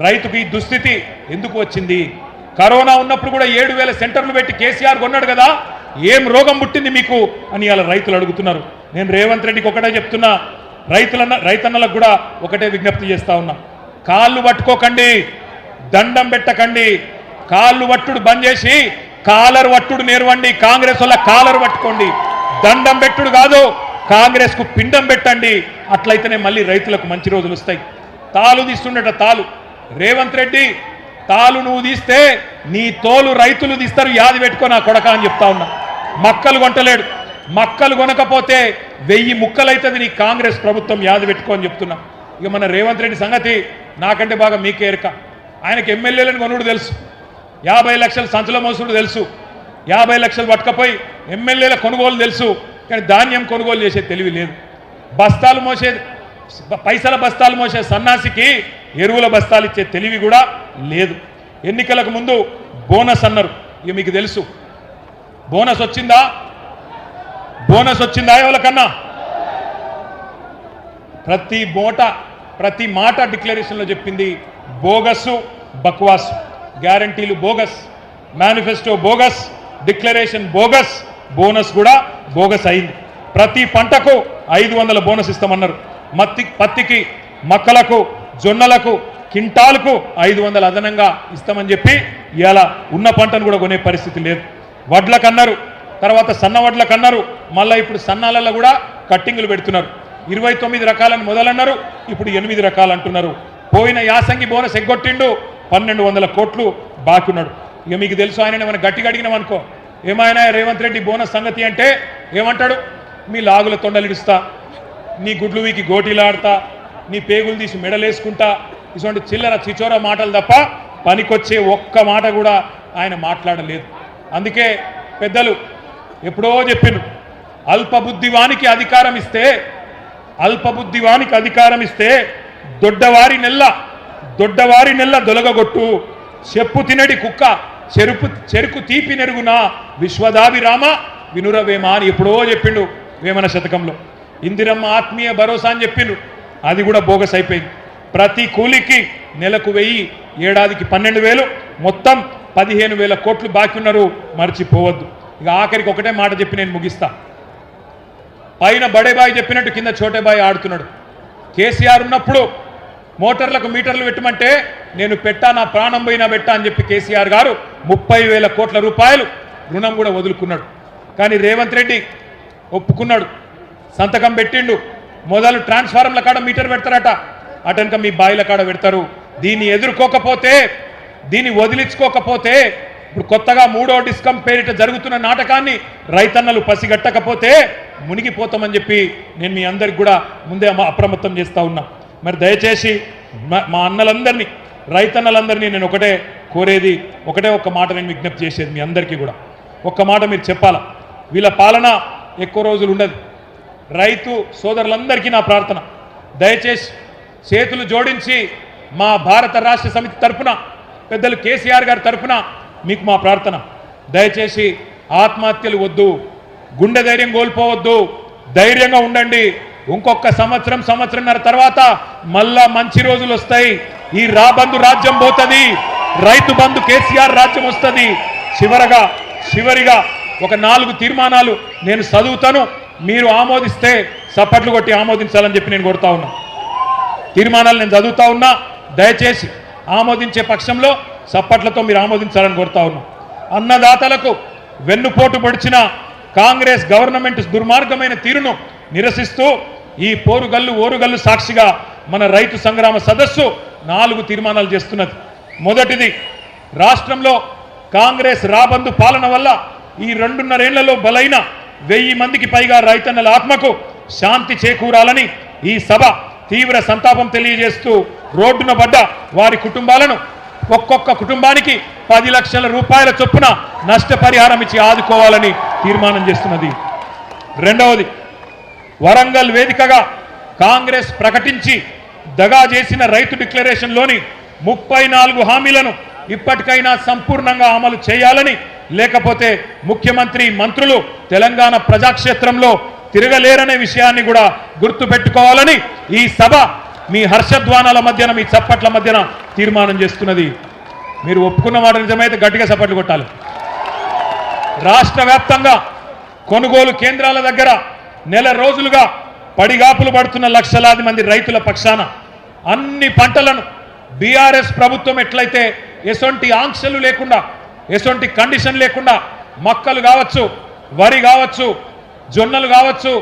రైతుకు ఈ దుస్థితి ఎందుకు వచ్చింది? కరోనా ఉన్నప్పుడు కూడా 7,000 సెంటర్లు పెట్టి కేసీఆర్ కొన్నాడు కదా, ఏం రోగం పుట్టింది మీకు అని ఇవాళ రైతులు అడుగుతున్నారు. నేను రేవంత్ రెడ్డికి ఒకటే చెప్తున్నా, రైతన్నలకు కూడా ఒకటే విజ్ఞప్తి చేస్తా ఉన్నా, కాళ్ళు పట్టుకోకండి, దండం పెట్టకండి. కాళ్ళు పట్టుడు బంద్ చేసి కాలర్ పట్టుడు నేర్వండి. కాంగ్రెస్ వల్ల కాలర్ పట్టుకోండి, దండం పెట్టుడు కాదు, కాంగ్రెస్ కు పిండం పెట్టండి. అట్లయితేనే మళ్ళీ రైతులకు మంచి రోజులు వస్తాయి. తాలు తీస్తుండట తాలు, రేవంత్ రెడ్డి తాలు నువ్వు తీస్తే నీ తోలు రైతులు తీస్తారు, యాది పెట్టుకో నా కొడక అని చెప్తా ఉన్నా. మక్కలు కొంటలేడు, మక్కలు కొనకపోతే 1000 ముక్కలైతుంది నీ కాంగ్రెస్ ప్రభుత్వం, యాది పెట్టుకో అని చెప్తున్నా. ఇక మన రేవంత్ రెడ్డి సంగతి నాకంటే బాగా మీకే ఎరక. ఆయనకి ఎమ్మెల్యేలను కొనుడు తెలుసు, 50 లక్షల సంచుల మోసుడు తెలుసు, 50 లక్షలు పట్టుకపోయి ఎమ్మెల్యేల కొనుగోలు తెలుసు, కానీ ధాన్యం కొనుగోలు చేసే తెలివి లేదు. బస్తాలు మోసే, పైసల బస్తాలు మోసే సన్నాసికి ఎరువుల బస్తాలు ఇచ్చే తెలివి కూడా లేదు. ఎన్నికలకు ముందు బోనస్ అన్నారు, ఇక మీకు తెలుసు బోనస్ వచ్చిందా? బోనస్ వచ్చిందా ఎవరికన్నా? ప్రతి మాట డిక్లరేషన్లో చెప్పింది బోగస్సు, బక్వాసు. గ్యారంటీలు bogus, manifesto bogus, declaration bogus, bonus కూడా బోగస్ అయింది. ప్రతి పంటకు 500 బోనస్ ఇస్తామన్నారు. పత్తికి, మక్కలకు, జొన్నలకు, కింటాలకు 500 అదనంగా ఇస్తామని చెప్పి ఇవాళ ఉన్న పంటను కూడా కొనే పరిస్థితి లేదు. వడ్లకన్నారు, తర్వాత సన్న వడ్లకన్నారు, మళ్ళీ ఇప్పుడు సన్నాలలో కూడా కట్టింగులు పెడుతున్నారు. 29 రకాలను మొదలన్నారు, ఇప్పుడు 8 రకాలు అంటున్నారు. పోయిన యాసంగి బోనస్ ఎగ్గొట్టిండు, 1200 కోట్లు బాకీ ఉన్నాడు. ఇక మీకు తెలుసు, ఆయన మనం గట్టిగా అడిగినాం అనుకో, ఏమైనా రేవంత్ రెడ్డి బోనస్ సంగతి అంటే ఏమంటాడు? మీ లాగుల తొండలిడుస్తా, నీ గుడ్లు వీకి గోటీలాడతా, నీ పేగులు తీసి మెడలేసుకుంటా, ఇటువంటి చిల్లర చిచోర మాటలు తప్ప పనికొచ్చే ఒక్క మాట కూడా ఆయన మాట్లాడలేదు. అందుకే పెద్దలు ఎప్పుడో చెప్పిండ్రు, అల్పబుద్ధివానికి అధికారం ఇస్తే దొడ్డవారి నెల్ల దొలగగొట్టు, చెప్పు తినడి కుక్క చెరుకు తీపి నెరుగున విశ్వదాభిరామ వినురవేమ అని ఎప్పుడో చెప్పిండు వేమన శతకంలో. ఇందిరమ్మ ఆత్మీయ భరోసా అని చెప్పిండ్రు, అది కూడా బోగస్ అయిపోయింది. ప్రతి కూలీకి నెలకు 1000, ఏడాదికి 12,000, మొత్తం 15,000 కోట్లు బాకీ ఉన్నారు, మర్చిపోవద్దు. ఇక ఆఖరికి ఒకటే మాట చెప్పి నేను ముగిస్తా. పైన బడేబాయి చెప్పినట్టు కింద చోటేబాయి ఆడుతున్నాడు. కేసీఆర్ ఉన్నప్పుడు మోటార్లకు మీటర్లు పెట్టమంటే నేను పెట్టా, నా ప్రాణం పోయినా పెట్టా అని చెప్పి కేసీఆర్ గారు 30,000 కోట్ల రూపాయలు రుణం కూడా వదులుకున్నాడు. కానీ రేవంత్ రెడ్డి ఒప్పుకున్నాడు, సంతకం పెట్టిండు. మొదలు ట్రాన్స్ఫార్మర్ల కాడ మీటర్ పెడతారట, అటెనక మీ బాయిల కాడ పెడతారు. దీన్ని ఎదుర్కోకపోతే, దీన్ని వదిలించుకోకపోతే, ఇప్పుడు కొత్తగా 3వ డిస్కం పేరిట జరుగుతున్న నాటకాన్ని రైతన్నలు పసిగట్టకపోతే మునిగిపోతామని చెప్పి నేను మీ అందరికి కూడా ముందే అప్రమత్తం చేస్తూ ఉన్నా. మరి దయచేసి మా అన్నలందరినీ, రైతన్నలందరినీ నేను ఒకటే కోరేది, ఒక్క మాట నేను విజ్ఞప్తి చేసేది మీ అందరికీ కూడా. ఒక్క మాట మీరు చెప్పాలా, వీళ్ళ పాలన ఎక్కువ రోజులు ఉండదు. రైతు సోదరులందరికీ నా ప్రార్థన, దయచేసి చేతులు జోడించి మా భారత రాష్ట్ర సమితి తరఫున, పెద్దలు కేసీఆర్ గారి తరఫున మీకు మా ప్రార్థన, దయచేసి ఆత్మహత్యలు వద్దు, గుండె ధైర్యం కోల్పోవద్దు, ధైర్యంగా ఉండండి. ఇంకొక సంవత్సరంన్నర తర్వాత మళ్ళా మంచి రోజులు వస్తాయి. ఈ రాబందు రాజ్యం పోతుంది, రైతు బంధు కేసీఆర్ రాజ్యం వస్తుంది. చివరిగా ఒక 4 తీర్మానాలు నేను చదువుతాను, మీరు ఆమోదిస్తే చప్పట్లు కొట్టి ఆమోదించాలని చెప్పి నేను కోరుతా ఉన్నా. తీర్మానాలు నేను చదువుతా ఉన్నా, దయచేసి ఆమోదించే పక్షంలో చప్పట్లతో మీరు ఆమోదించాలని కోరుతా ఉన్నా. అన్నదాతలకు వెన్నుపోటు పొడిచిన కాంగ్రెస్ గవర్నమెంట్ దుర్మార్గమైన తీరును నిరసిస్తూ ఈ ఓరుగల్లు సాక్షిగా మన రైతు సంగ్రామ సదస్సు 4 తీర్మానాలు చేస్తున్నది. మొదటిది, రాష్ట్రంలో కాంగ్రెస్ రాబందు పాలన వల్ల ఈ 2.5 ఏళ్లలో బలైన 1000 మందికి పైగా రైతన్నల ఆత్మకు శాంతి చేకూరాలని ఈ సభ తీవ్ర సంతాపం తెలియజేస్తూ రోడ్డున పడ్డ వారి కుటుంబాలను ఒక్కొక్క కుటుంబానికి 10 లక్షల రూపాయల చొప్పున నష్టపరిహారం ఇచ్చి ఆదుకోవాలని తీర్మానం చేస్తున్నది. రెండవది, వరంగల్ వేదికగా కాంగ్రెస్ ప్రకటించి దగా చేసిన రైతు డిక్లరేషన్లోని 34 హామీలను ఇప్పటికైనా సంపూర్ణంగా అమలు చేయాలని, లేకపోతే ముఖ్యమంత్రి మంత్రులు తెలంగాణ ప్రజాక్షేత్రంలో తిరగలేరనే విషయాన్ని కూడా గుర్తుపెట్టుకోవాలని ఈ సభ మీ హర్షధ్వానాల మధ్యన, మీ చప్పట్ల మధ్యన తీర్మానం చేస్తున్నది. మీరు ఒప్పుకున్న మాట నిజమైతే గట్టిగా చప్పట్లు కొట్టాలి. రాష్ట్ర వ్యాప్తంగా కొనుగోలు కేంద్రాల దగ్గర నెల రోజులుగా పడిగాపులు పడుతున్న లక్షలాది మంది రైతుల పక్షాన అన్ని పంటలను బీఆర్ఎస్ ప్రభుత్వం ఎట్లయితే ఎసొంటి ఆంక్షలు లేకుండా, ఎసొంటి కండిషన్ లేకుండా మక్కలు కావచ్చు, వరి కావచ్చు, జొన్నలు కావచ్చు,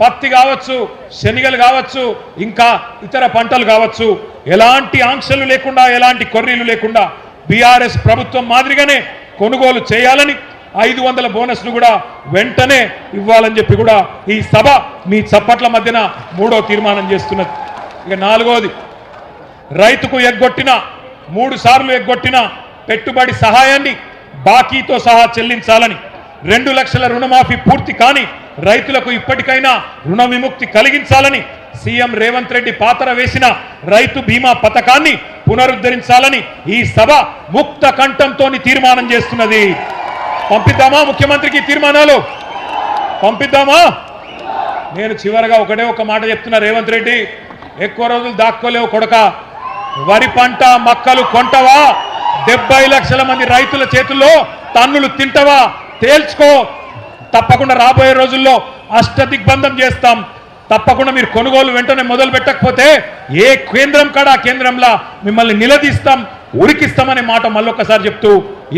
పత్తి కావచ్చు, శనగలు కావచ్చు, ఇంకా ఇతర పంటలు కావచ్చు, ఎలాంటి ఆంక్షలు లేకుండా, ఎలాంటి కొర్రీలు లేకుండా బీఆర్ఎస్ ప్రభుత్వం మాదిరిగానే కొనుగోలు చేయాలని, 500 బోనస్ను కూడా వెంటనే ఇవ్వాలని చెప్పి కూడా ఈ సభ మీ చప్పట్ల మధ్యన 3వ తీర్మానం చేస్తున్నది. ఇక 4వది, రైతుకు 3 సార్లు ఎగ్గొట్టిన పెట్టుబడి సహాయాన్ని బాకీతో సహా చెల్లించాలని, 2 లక్షల రుణమాఫీ పూర్తి కాని రైతులకు ఇప్పటికైనా రుణ విముక్తి కలిగించాలని, సీఎం రేవంత్ రెడ్డి పాతర వేసిన రైతు బీమా పథకాన్ని పునరుద్ధరించాలని ఈ సభ ముక్త కంఠంతో తీర్మానం చేస్తున్నది. పంపిద్దామా ముఖ్యమంత్రికి తీర్మానాలు? పంపిద్దామా? నేను చివరగా ఒక మాట చెప్తున్నా, రేవంత్ రెడ్డి ఎక్కువ రోజులు దాక్కోలేవు కొడక. వరి పంట మక్కలు కొంటవా? 70 లక్షల మంది రైతుల చేతుల్లో తన్నులు తింటవా? తేల్చుకో. తప్పకుండా రాబోయే రోజుల్లో అష్టదిగ్బంధం చేస్తాం. తప్పకుండా మీరు కొనుగోలు వెంటనే మొదలు పెట్టకపోతే ఏ కేంద్రం కాడ ఆ కేంద్రంలో మిమ్మల్ని నిలదీస్తాం, ఉరికిస్తామనే మాట మళ్ళొక్కసారి చెప్తూ,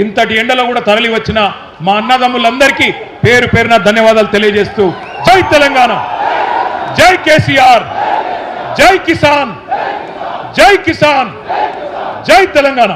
ఇంతటి ఎండలో కూడా తరలి వచ్చిన మా అన్నదమ్ములందరికీ పేరు పేరున ధన్యవాదాలు తెలియజేస్తూ, జై తెలంగాణ, జై కేసీఆర్, జై కిసాన్, జై కిసాన్, జై తెలంగాణ.